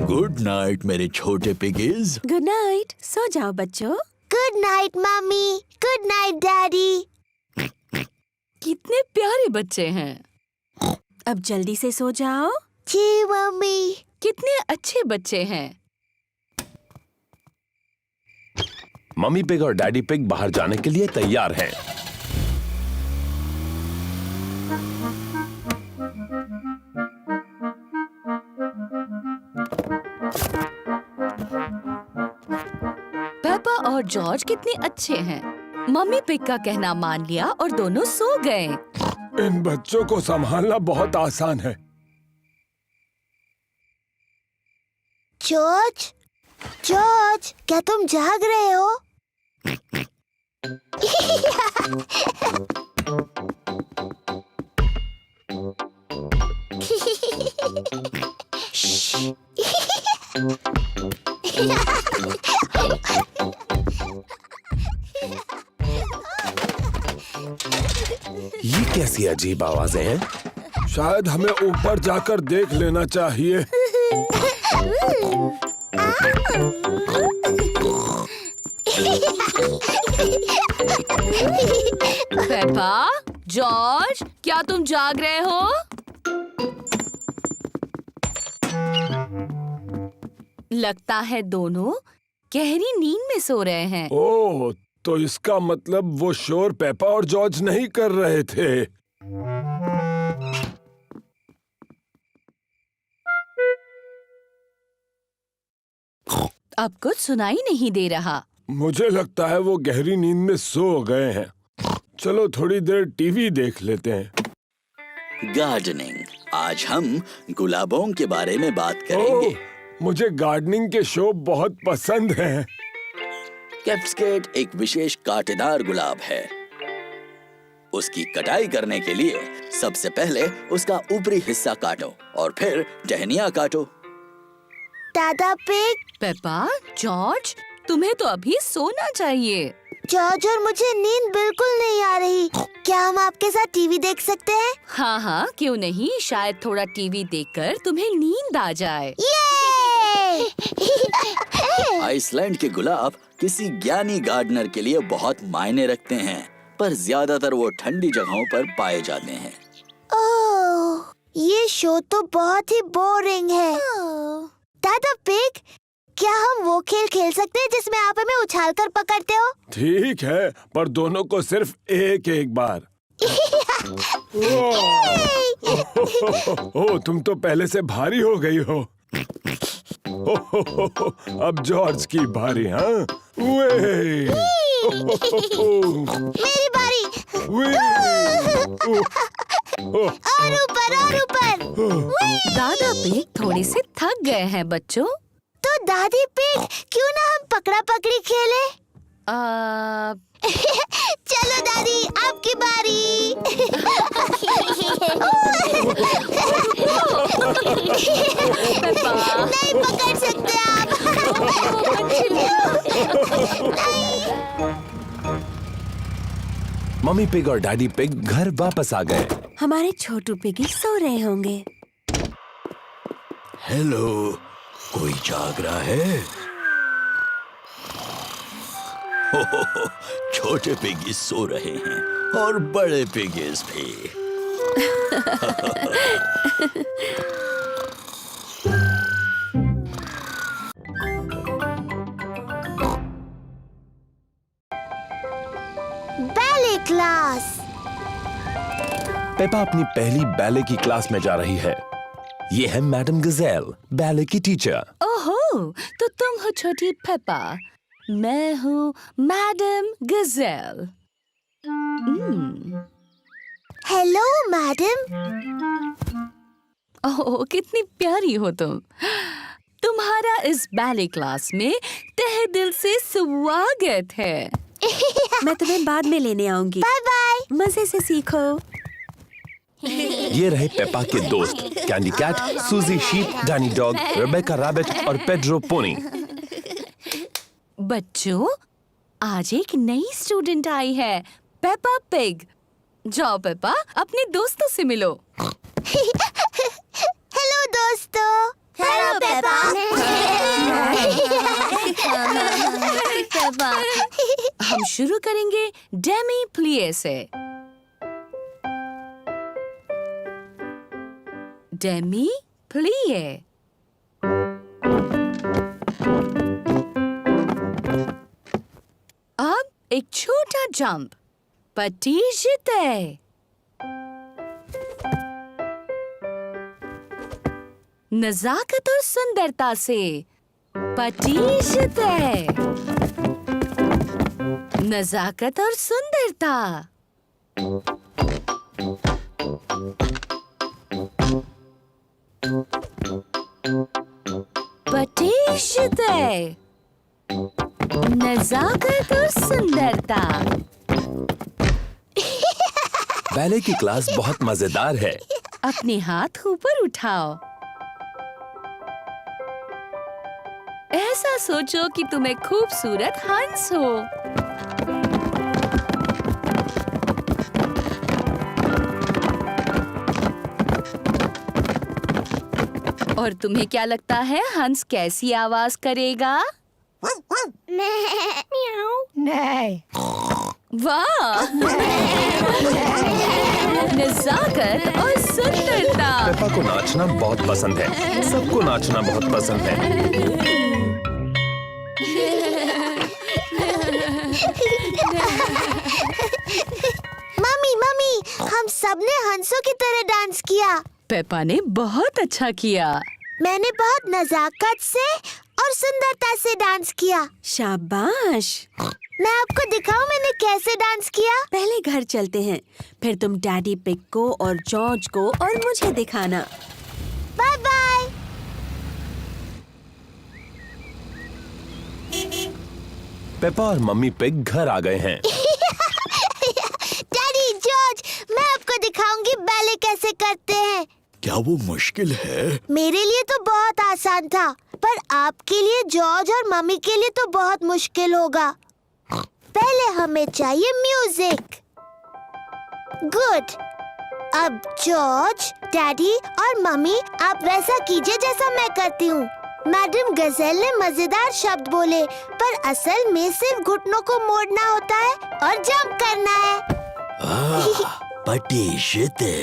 गुड नाइट मेरे छोटे पिगीज। गुड नाइट, सो जाओ बच्चों। Good night mummy, good night daddy. कितने प्यारे बच्चे हैं। अब जल्दी से सो जाओ। जी मम्मी। कितने अच्छे बच्चे हैं। मम्मी पिग और डैडी पिग बाहर जाने के लिए तैयार हैं। पेपा और जॉर्ज कितने अच्छे हैं। मम्मी पिग का कहना मान लिया और दोनों सो गए। इन बच्चों को संभालना बहुत आसान है। जॉर्ज, जॉर्ज, क्या तुम जाग रहे हो? ये कैसी अजीब आवाजें हैं? शायद हमें ऊपर जाकर देख लेना चाहिए। पेपा, जॉर्ज, क्या तुम जाग रहे हो? लगता है दोनों गहरी नींद में सो रहे हैं। ओह, तो इसका मतलब वो शोर पेपा और जॉर्ज नहीं कर रहे थे। अब कुछ सुनाई नहीं दे रहा। मुझे लगता है वो गहरी नींद में सो गए हैं। चलो थोड़ी देर टीवी देख लेते हैं। गार्डनिंग। आज हम गुलाबों के बारे में बात करेंगे। मुझे गार्डनिंग के शो बहुत पसंद हैं। कैप्सकेट एक विशेष कांटेदार गुलाब है। उसकी कटाई करने के लिए सबसे पहले उसका ऊपरी हिस्सा काटो और फिर टहनियाँ काटो। दादा पिग, पेपा, जॉर्ज, तुम्हें तो अभी सोना चाहिए। जॉर्ज और मुझे नींद बिल्कुल नहीं आ रही। क्या हम आपके साथ टीवी देख सकते हैं? हाँ हाँ, क्यों नहीं। शायद थोड़ा टीवी देखकर तुम्हें नींद आ जाए। आइसलैंड के गुलाब किसी ज्ञानी गार्डनर के लिए बहुत मायने रखते हैं, पर ज्यादातर वो ठंडी जगहों पर पाए जाते हैं। ओह, ये शो तो बहुत ही बोरिंग है। दादा पिग, क्या हम वो खेल खेल सकते हैं जिसमें आप हमें उछालकर पकड़ते हो? ठीक है, पर दोनों को सिर्फ एक एक बार। ओह, तुम तो पहले से भारी हो गई हो। अब जॉर्ज की बारी। हाँ, मेरी बारी। और ऊपर और ऊपर। दादा पिग थोड़े से थक गए हैं बच्चों। तो दादी पिग, क्यों ना हम पकड़ा पकड़ी खेले? चलो दादी, आपकी बारी। नहीं पकड़ सकते आप। मम्मी पिग और डैडी पिग घर वापस आ गए। हमारे छोटू पिगी सो रहे होंगे। हेलो, कोई जाग रहा है? हो, छोटे पिगीज सो रहे हैं और बड़े पिगीज भी। Ballet class. पेपा अपनी पहली बैले की क्लास में जा रही है। ये है मैडम गजेल, बैले की टीचर। ओहो, तो तुम हो छोटी पेपा। मैं हूँ मैडम गजेल। Hello madam. ओह, कितनी प्यारी हो तुम। तुम्हारा इस बैले क्लास में तहे दिल से स्वागत है। मैं तुम्हें बाद में लेने आऊंगी। Bye bye. मजे से सीखो। ये रहे पेपा के दोस्त, Candy Cat, Suzy Sheep, Danny Dog, Rebecca Rabbit और पेड्रो पोनी। बच्चों, आज एक नई स्टूडेंट आई है, पेपा पिग। जाओ पेपा, अपने दोस्तों से मिलो। हेलो दोस्तों। Hello Peppa. हम शुरू करेंगे डेमी प्लिए से। डेमी प्लिए। अब एक छोटा जंप, पटीजिते। नजाकत और सुंदरता से, पटीजिते। नजाकत और सुंदरता। पटीजिते। नजाकत और सुंदरता। बैले की क्लास बहुत मजेदार है। अपने हाथ ऊपर उठाओ। ऐसा सोचो कि तुम एक खूबसूरत हंस हो। और तुम्हें क्या लगता है हंस कैसी आवाज करेगा? नहीं। वाह! नजाकत और सुंदरता। पेपा को नाचना बहुत पसंद है। सबको नाचना बहुत पसंद है। मम्मी, हम सबने हंसों की तरह डांस किया। पेपा ने बहुत अच्छा किया। मैंने बहुत नजाकत से और सुंदरता से डांस किया। शाबाश। मैं आपको दिखाऊं मैंने कैसे डांस किया? पहले घर चलते हैं, फिर तुम डैडी पिग को और जॉर्ज को और मुझे दिखाना। Bye bye. पेपा और मम्मी पिग घर आ गए हैं। डैडी, जॉर्ज, मैं आपको दिखाऊंगी बैले कैसे करते हैं। क्या वो मुश्किल है? मेरे लिए तो बहुत आसान था, पर आपके लिए, जॉर्ज और मम्मी के लिए तो बहुत मुश्किल होगा। पहले हमें चाहिए म्यूजिक। गुड। अब जॉर्ज, डैडी और मम्मी, आप वैसा कीजिए जैसा मैं करती हूँ। मैडम गजेल ने मजेदार शब्द बोले, पर असल में सिर्फ घुटनों को मोड़ना होता है और जंप करना है। पटीजिते।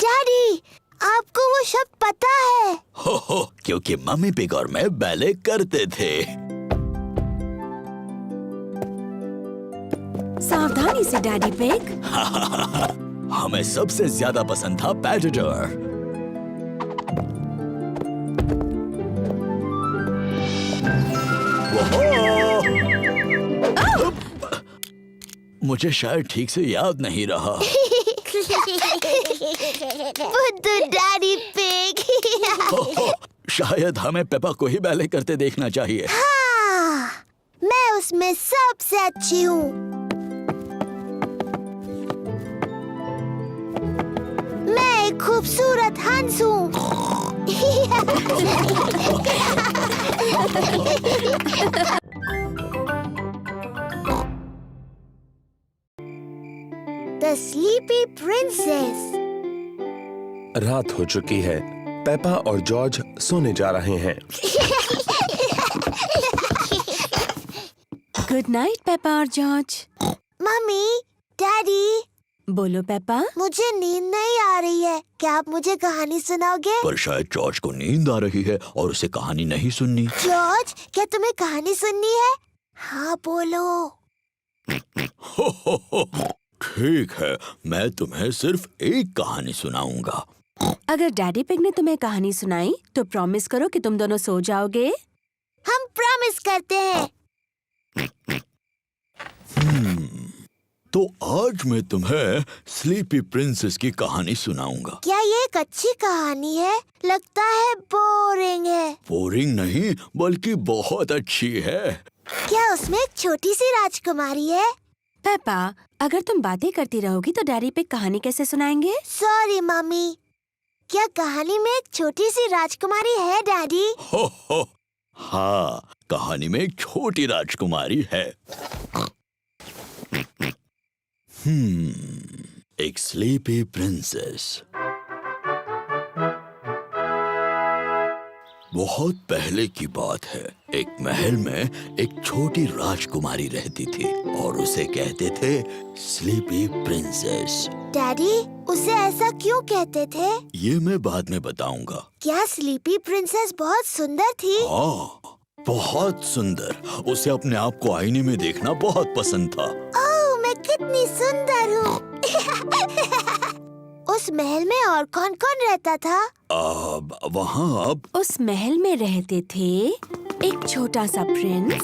डैडी, आपको वो शब्द पता है? हो, क्योंकि मम्मी पिग और मैं बैले करते थे। सावधानी से डैडी पिग। हमें सबसे ज्यादा पसंद था पैटेटर। मुझे शायद ठीक से याद नहीं रहा। बुद्धू डैडी पिग। शायद हमें पेपा को ही बैले करते देखना चाहिए। हाँ, मैं उसमें सबसे अच्छी हूँ। मैं एक खूबसूरत हंस हूँ। The Sleepy Princess। रात हो चुकी है। पेपा और जॉर्ज सोने जा रहे हैं। गुड नाइट पेपा और जॉर्ज। मम्मी, डैडी, बोलो पेपा। मुझे नींद नहीं आ रही है। क्या आप मुझे कहानी सुनाओगे? पर शायद जॉर्ज को नींद आ रही है और उसे कहानी नहीं सुननी। जॉर्ज, क्या तुम्हें कहानी सुननी है? हाँ बोलो। ठीक है, मैं तुम्हें सिर्फ एक कहानी सुनाऊंगा। अगर डैडी पिग ने तुम्हें कहानी सुनाई तो प्रॉमिस करो कि तुम दोनों सो जाओगे। हम प्रॉमिस करते हैं। तो आज मैं तुम्हें स्लीपी प्रिंसेस की कहानी सुनाऊंगा। क्या ये एक अच्छी कहानी है? लगता है बोरिंग है। बोरिंग नहीं, बल्कि बहुत अच्छी है। क्या उसमें एक छोटी सी राजकुमारी है? पेपा, अगर तुम बातें करती रहोगी तो डैडी पिग कहानी कैसे सुनाएंगे? Sorry mummy. क्या कहानी में एक छोटी सी राजकुमारी है डैडी? हो, हाँ, कहानी में एक छोटी राजकुमारी है। एक स्लीपी प्रिंसेस। बहुत पहले की बात है। एक महल में एक छोटी राजकुमारी रहती थी और उसे कहते थे स्लीपी प्रिंसेस। डैडी, उसे ऐसा क्यों कहते थे? ये मैं बाद में बताऊंगा। क्या स्लीपी प्रिंसेस बहुत सुंदर थी? हाँ, बहुत सुंदर। उसे अपने आप को आईने में देखना बहुत पसंद था। ओह, मैं कितनी सुंदर हूँ। उस महल में और कौन कौन रहता था? वहाँ अब उस महल में रहते थे एक छोटा सा प्रिंस,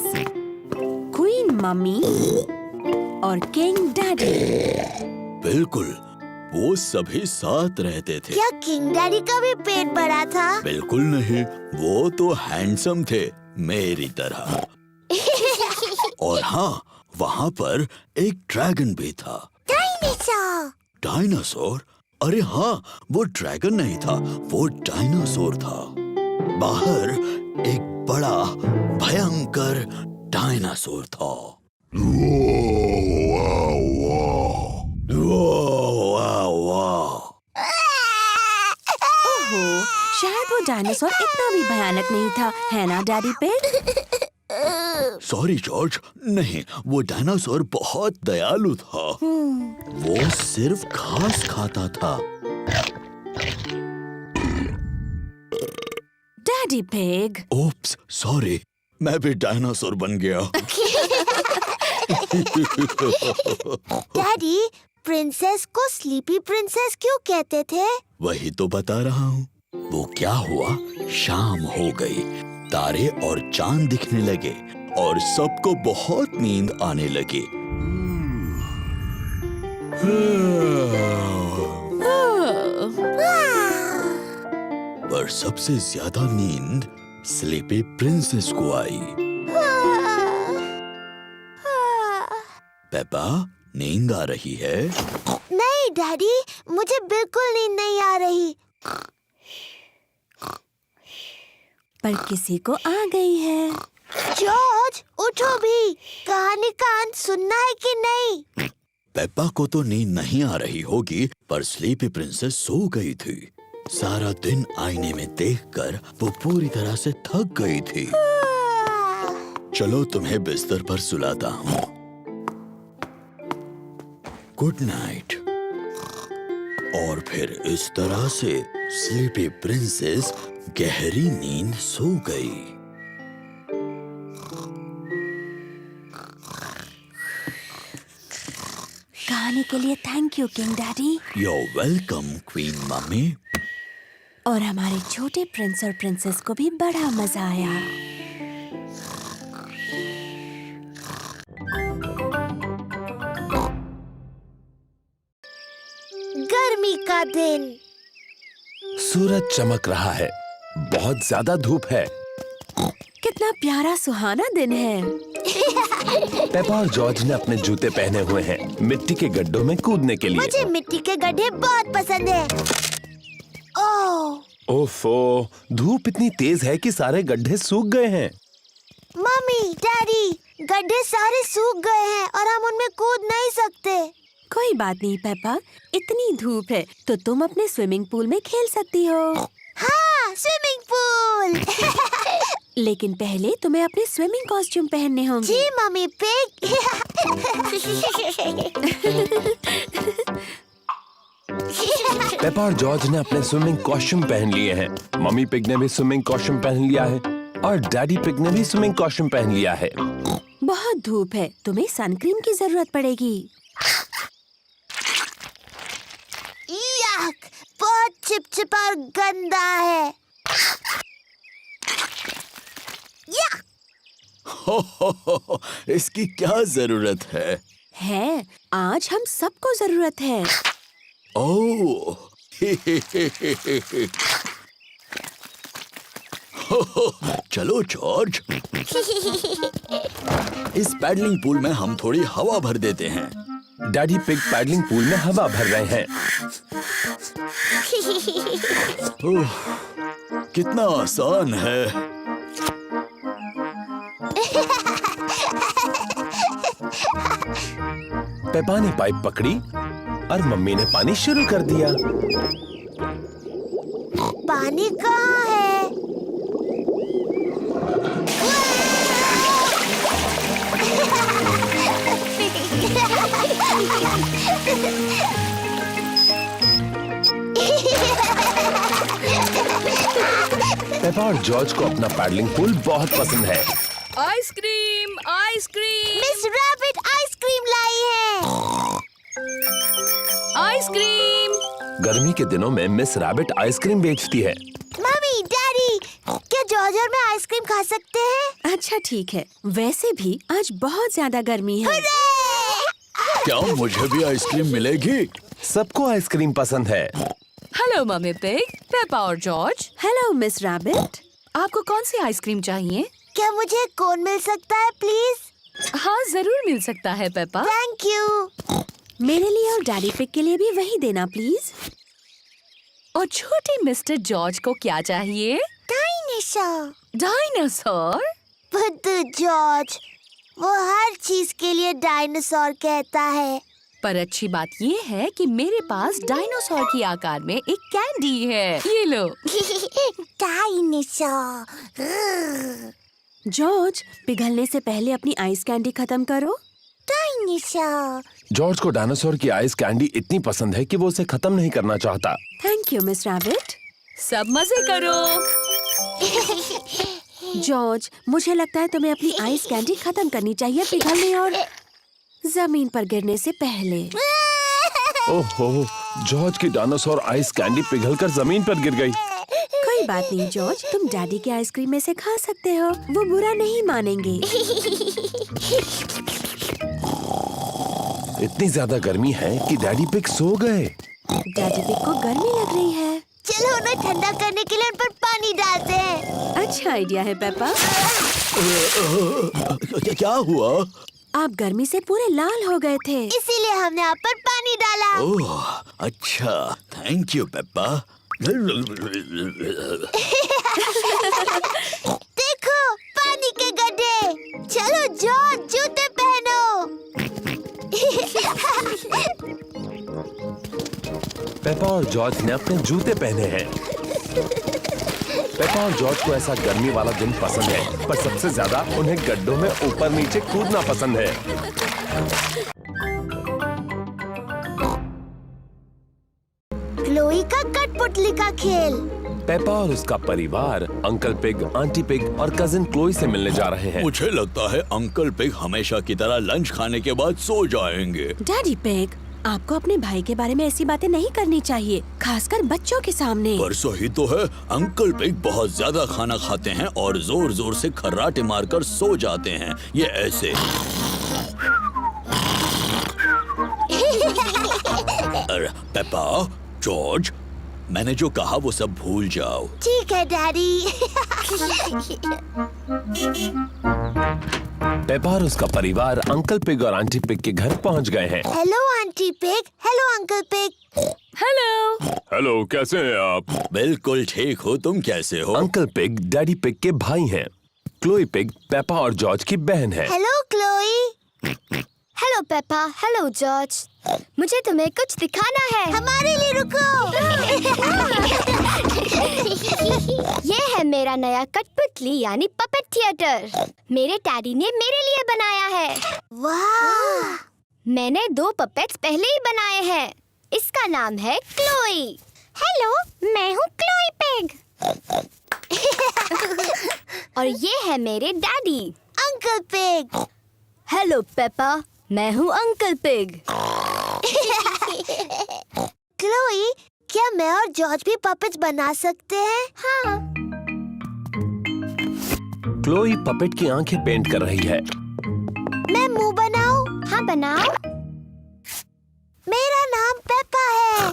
क्वीन मम्मी और किंग डैडी। बिल्कुल, वो सभी साथ रहते थे। क्या किंग डैडी का भी पेट बड़ा था? बिल्कुल नहीं, वो तो हैंडसम थे मेरी तरह। और हाँ, वहाँ पर एक ड्रैगन भी था। डायनासोर। डायनासोर? अरे हाँ, वो ड्रैगन नहीं था, वो डायनासोर था। बाहर एक बड़ा भयंकर डायनासोर था। ओहो, शायद वो डायनासोर इतना भी भयानक नहीं था, है ना डैडी पिग? सॉरी जॉर्ज, नहीं, वो डायनासोर बहुत दयालु था। वो सिर्फ घास खाता था। Daddy pig. ओप्स, सॉरी, मैं भी डायनासोर बन गया। डैडी, प्रिंसेस को स्लीपी प्रिंसेस क्यों कहते थे? वही तो बता रहा हूँ। वो क्या हुआ, शाम हो गई, तारे और चांद दिखने लगे और सबको बहुत नींद आने लगी। पर सबसे ज्यादा नींद स्लीपी प्रिंसेस को आई। पेपा, नींद आ रही है? नहीं डैडी, मुझे बिल्कुल नींद नहीं आ रही। पर किसी को आ गई है। जॉर्ज, उठो भी। कहानी का अंत सुनना है कि नहीं? पेप्पा को तो नींद नहीं आ रही होगी, पर स्लीपी प्रिंसेस सो गई थी। सारा दिन आईने में देखकर वो पूरी तरह से थक गई थी। चलो तुम्हें बिस्तर पर सुलाता हूँ। Good night. और फिर इस तरह से स्लीपी प्रिंसेस गहरी नींद सो गई। कहानी के लिए thank you king daddy. You're welcome, queen mummy. और हमारे छोटे प्रिंस और प्रिंसेस को भी बड़ा मजा आया। गर्मी का दिन। सूरज चमक रहा है। बहुत ज्यादा धूप है। कितना प्यारा सुहाना दिन है। पेपा और जॉर्ज ने अपने जूते पहने हुए हैं मिट्टी के गड्ढों में कूदने के लिए। मुझे मिट्टी के गड्ढे बहुत पसंद है। ओह ओफो, धूप इतनी तेज है कि सारे गड्ढे सूख गए हैं। मम्मी, डैडी, गड्ढे सारे सूख गए हैं और हम उनमें कूद नहीं सकते। कोई बात नहीं पेपा, इतनी धूप है तो तुम अपने स्विमिंग पूल में खेल सकती हो। हाँ, स्विमिंग पूल। लेकिन पहले तुम्हें अपने स्विमिंग कॉस्ट्यूम पहनने होंगे। जी मम्मी पिग। पेपा और जॉर्ज ने अपने स्विमिंग कॉस्ट्यूम पहन लिए हैं। मम्मी पिग ने भी स्विमिंग कॉस्ट्यूम पहन लिया है और डैडी पिग ने भी स्विमिंग कॉस्ट्यूम पहन लिया है। बहुत धूप है, तुम्हें सनक्रीम की जरूरत पड़ेगी। याक, बहुत चिपचिपा और गंदा है। या! हो, इसकी क्या जरूरत है? आज हम सबको जरूरत है। ओह, चलो जॉर्ज, इस पैडलिंग पूल में हम थोड़ी हवा भर देते हैं। डैडी पिग पैडलिंग पूल में हवा भर रहे हैं। ओह, कितना आसान है। पेपा ने पाइप पकड़ी और मम्मी ने पानी शुरू कर दिया। पानी कहाँ है? पेपा और जॉर्ज को अपना पैडलिंग पूल बहुत पसंद है। Ice cream, ice cream, Miss Rabbit ice cream लाई है। आइसक्रीम। गर्मी के दिनों में मिस रैबिट आइसक्रीम बेचती है। मम्मी, डैडी, क्या जॉर्ज और मैं आइसक्रीम खा सकते हैं? अच्छा ठीक है, वैसे भी आज बहुत ज्यादा गर्मी है। क्या मुझे भी आइसक्रीम मिलेगी? सबको आइसक्रीम पसंद है। हेलो मम्मी पिग, पेपा और जॉर्ज। Hello miss rabbit. आपको कौन सी आइसक्रीम चाहिए? क्या मुझे कोन मिल सकता है प्लीज? हाँ, जरूर मिल सकता है पेपा। Thank you. मेरे लिए और डैडी पिग के लिए भी वही देना प्लीज। और छोटे मिस्टर जॉर्ज को क्या चाहिए? डायनासोर। डायनासोर? बुद्धू जॉर्ज, वो हर चीज के लिए डायनासोर कहता है। पर अच्छी बात ये है कि मेरे पास डायनासोर की आकार में एक कैंडी है। ये लो। डायनासोर। जॉर्ज, पिघलने से पहले अपनी आइस कैंडी खत्म करो। डायनासोर। जॉर्ज को डायनासोर की आइस कैंडी इतनी पसंद है कि वो उसे खत्म नहीं करना चाहता। Thank you miss rabbit. सब मजे करो। जॉर्ज, मुझे लगता है तुम्हें अपनी आइस कैंडी खत्म करनी चाहिए पिघलने और जमीन पर गिरने से पहले। ओहो, जॉर्ज की डायनासोर आइस कैंडी पिघलकर जमीन पर गिर गई। कोई बात नहीं जॉर्ज, तुम डैडी के आइसक्रीम में से खा सकते हो, वो बुरा नहीं मानेंगे। इतनी ज्यादा गर्मी है कि डैडी पिग सो गए। डैडी पिग को गर्मी लग रही है। चलो उन्हें ठंडा करने के लिए उन पर पानी डालते हैं। अच्छा आइडिया है पेपा। क्या हुआ? आप गर्मी से पूरे लाल हो गए थे। इसीलिए हमने आप पर पानी डाला। ओह, अच्छा, थैंक यू पेप्पा। देखो, पानी के गड्ढे। चलो जॉर्ज, जूते पहनो। पेपा और जॉर्ज ने अपने जूते पहने हैं। पेपा और जॉर्ज को ऐसा गर्मी वाला दिन पसंद है, पर सबसे ज्यादा उन्हें गड्ढों में ऊपर नीचे कूदना पसंद है। क्लोई का कठपुतली का खेल। पेपा और उसका परिवार अंकल पिग, आंटी पिग और कजिन क्लोई से मिलने जा रहे हैं। मुझे लगता है अंकल पिग हमेशा की तरह लंच खाने के बाद सो जाएंगे। डैडी पिग, आपको अपने भाई के बारे में ऐसी बातें नहीं करनी चाहिए, खासकर बच्चों के सामने। पर सही तो है, अंकल पिग बहुत ज्यादा खाना खाते हैं और जोर जोर से खर्राटे मारकर सो जाते हैं। ये ऐसे। अरे पेपा, जॉर्ज, मैंने जो कहा वो सब भूल जाओ। ठीक है डैडी। पेपा और उसका परिवार अंकल पिग और आंटी पिग के घर पहुंच गए हैं। Hello aunty pig, hello uncle pig. Hello. Hello, कैसे हैं आप? बिल्कुल ठीक हो, तुम कैसे हो? अंकल पिग डैडी पिग के भाई हैं। क्लोई पिग पेपा और जॉर्ज की बहन है। Hello Chloe. Hello Peppa, hello George. मुझे तुम्हें कुछ दिखाना है। हमारे लिए रुको। ये है मेरा नया कठपुतली यानी पपेट थिएटर। मेरे डैडी ने मेरे लिए बनाया है। वाह! मैंने 2 पपेट्स पहले ही बनाए हैं। इसका नाम है क्लोई। हेलो, मैं हूँ क्लोई पिग। और ये है मेरे daddy uncle pig. Hello Peppa, मैं हूँ अंकल पिग। क्लोई, क्या मैं और जॉर्ज भी पपेट्स बना सकते हैं? हाँ। क्लोई पपेट की आंखें पेंट कर रही है। मैं मुंह बनाऊं? हाँ बनाओ। मेरा नाम पेपा है।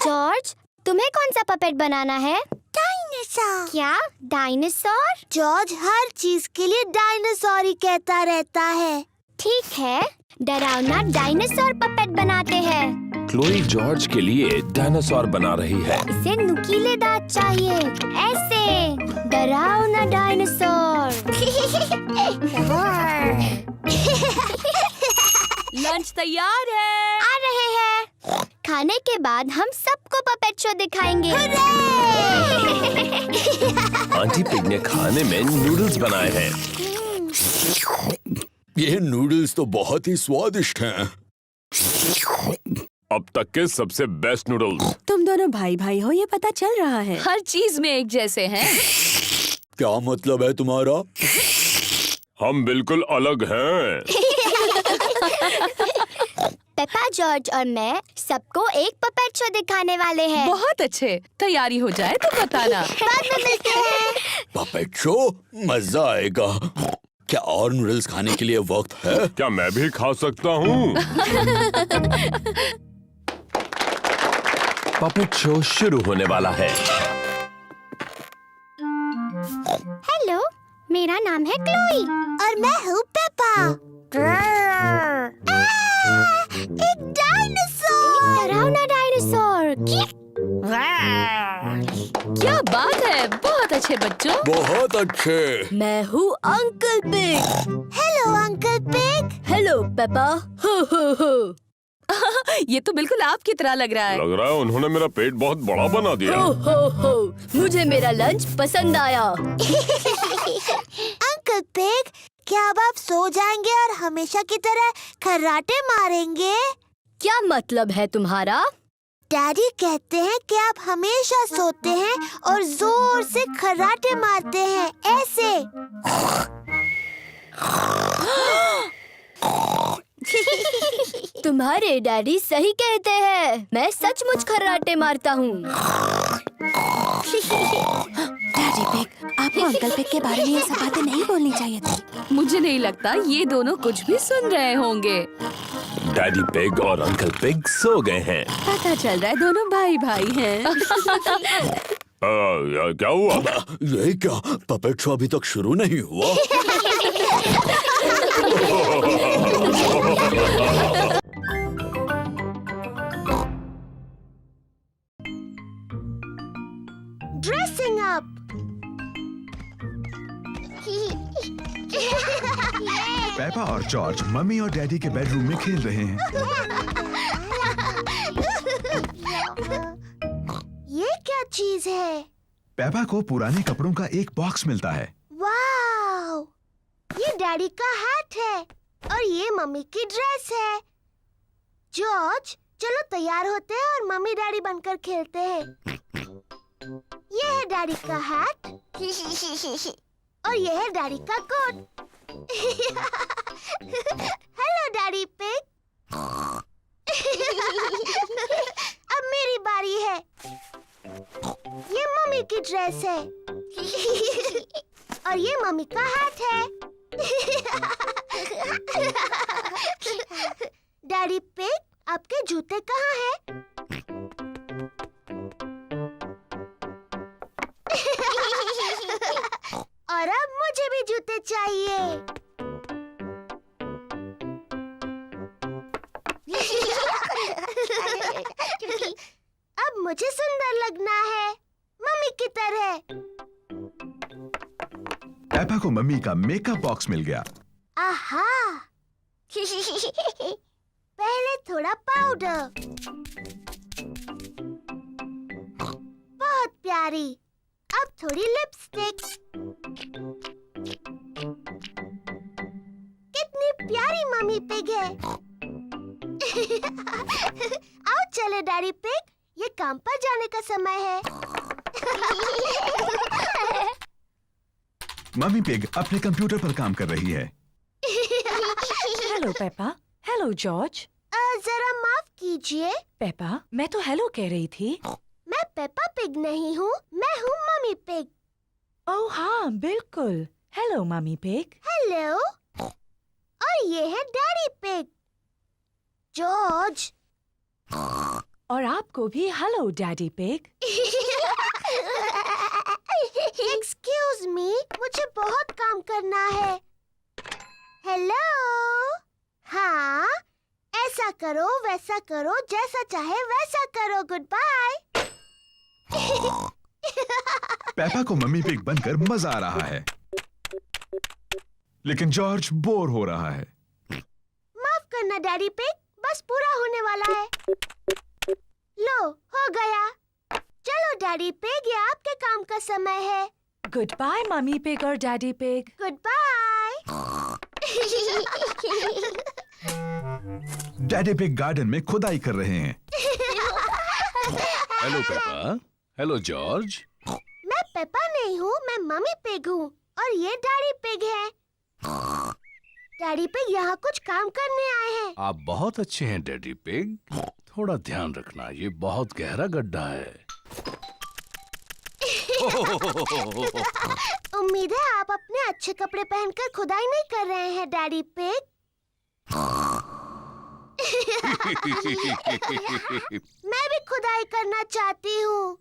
जॉर्ज, तुम्हें कौन सा पपेट बनाना है? डायनासोर। क्या डायनासोर? जॉर्ज हर चीज के लिए डायनासोर ही कहता रहता है। ठीक है, डरावना डायनासोर पपेट बनाते हैं। क्लोई जॉर्ज के लिए डायनासोर बना रही है। इसे नुकीले दांत चाहिए, ऐसे डरावना डायनासोर। लंच तैयार है। आ रहे हैं। खाने के बाद हम सबको पपेट शो दिखाएंगे। आंटी पिग ने खाने में नूडल्स बनाए हैं। ये नूडल्स तो बहुत ही स्वादिष्ट हैं। अब तक के सबसे बेस्ट नूडल्स। तुम दोनों भाई भाई हो, ये पता चल रहा है। हर चीज में एक जैसे हैं। क्या मतलब है तुम्हारा? हम बिल्कुल अलग हैं। पेपा, जॉर्ज और मैं सबको एक पपेट शो दिखाने वाले हैं। बहुत अच्छे। तैयारी हो जाए तो बताना। बाद में मिलते हैं। Puppet show? मजा आएगा। क्या और नूडल्स खाने के लिए वक्त है? क्या मैं भी खा सकता हूँ? पपेट शो शुरू होने वाला है। हेलो, मेरा नाम है क्लोई। और मैं हूँ पेपा। एक डायनासोर। डरावना डायनासोर। क्या बात है, बहुत अच्छे बच्चों। बहुत अच्छे। मैं हूँ uncle pig. Hello uncle pig. Hello Peppa. हो हो हो। ये तो बिल्कुल आपकी तरह लग रहा है। लग रहा है उन्होंने मेरा पेट बहुत बड़ा बना दिया। हो हो हो। मुझे मेरा लंच पसंद आया। अंकल पिग, क्या अब आप सो जाएंगे और हमेशा की तरह खर्राटे मारेंगे? क्या मतलब है तुम्हारा? डैडी कहते हैं कि आप हमेशा सोते हैं और जोर से खर्राटे मारते हैं, ऐसे। तुम्हारे डैडी सही कहते हैं। मैं सचमुच खर्राटे मारता हूँ। डैडी पिग, आपको अंकल पिग के बारे में ये सब बातें नहीं बोलनी चाहिए थी। मुझे नहीं लगता ये दोनों कुछ भी सुन रहे होंगे। डैडी पिग और अंकल पिग सो गए हैं। पता चल रहा है दोनों भाई भाई हैं। क्या हुआ? ये क्या? पपेट शो अभी तक शुरू नहीं हुआ। Dressing up. पेपा और जॉर्ज मम्मी और डैडी के बेडरूम में खेल रहे हैं। ये क्या चीज है? पेपा को पुराने कपड़ों का एक बॉक्स मिलता है। वाओ! ये डैडी का हैट है और ये मम्मी की ड्रेस है। जॉर्ज, चलो तैयार होते हैं और मम्मी डैडी बनकर खेलते हैं। ये है डैडी का हैट और ये है डैडी का कोट। Hello daddy pig. अब मेरी बारी है। ये मम्मी की ड्रेस है और ये मम्मी का हैट है। डैडी पिग, आपके जूते कहाँ हैं? पेपा को मम्मी का मेकअप बॉक्स मिल गया। आहा पहले थोड़ा पाउडर, बहुत प्यारी। अब थोड़ी लिपस्टिक, कितनी प्यारी मम्मी पिग है। आओ चले डैडी पिग, ये काम पर जाने का समय है। मम्मी पिग अपने कंप्यूटर पर काम कर रही है। Hello Peppa. Hello George. जरा माफ कीजिए, पेपा, मैं तो हेलो कह रही थी। मैं पेपा पिग नहीं हूँ, मैं हूँ मम्मी पिग। ओह हाँ, बिल्कुल। Hello mummy pig. हेलो। और ये है डैडी पिग, जॉर्ज। और आपको भी hello daddy pig. Excuse me, मुझे बहुत काम करना है। हेलो। हाँ, ऐसा करो वैसा करो, जैसा चाहे वैसा करो, गुड बाय। पेपा को मम्मी पिग बनकर मजा आ रहा है, लेकिन जॉर्ज बोर हो रहा है। माफ करना डैडी पिग, बस पूरा होने वाला है। लो, हो गया। चलो डैडी पिग, ये आपके काम का समय है। गुड बाय मम्मी पिग और Daddy Pig. Goodbye. Daddy Pig garden में खुदाई कर रहे हैं। Hello Peppa. Hello George. मैं पेपा नहीं हूँ, मैं मम्मी पिग हूँ और ये डैडी पिग है। डैडी पिग यहाँ कुछ काम करने आए हैं। आप बहुत अच्छे हैं डैडी पिग। थोड़ा ध्यान रखना, ये बहुत गहरा गड्ढा है। उम्मीद है आप अपने अच्छे कपड़े पहनकर खुदाई नहीं कर रहे हैं डैडी पिग। मैं भी खुदाई करना चाहती हूँ।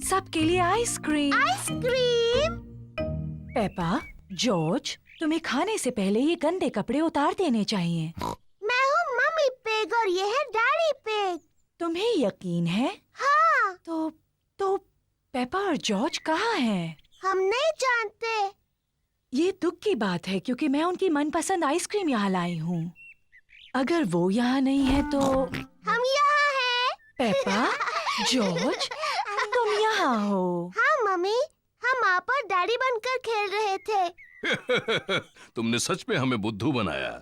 सबके लिए आइसक्रीम। आइसक्रीम। पेपा, जॉर्ज, तुम्हें खाने से पहले ये गंदे कपड़े उतार देने चाहिए। मैं हूँ मम्मी पिग और ये है डैडी पिग। तुम्हें यकीन है? हाँ। तो पेपा और जॉर्ज कहाँ हैं? हम नहीं जानते। ये दुख की बात है क्योंकि मैं उनकी मनपसंद आइसक्रीम यहाँ लाई हूँ। अगर वो यहाँ नहीं है तो हम यहाँ हैं। पेपा, जॉर्ज, तुम यहाँ हो। हाँ मम्मी, हम आप और डैडी बनकर खेल रहे थे। तुमने सच में हमें बुद्धू बनाया।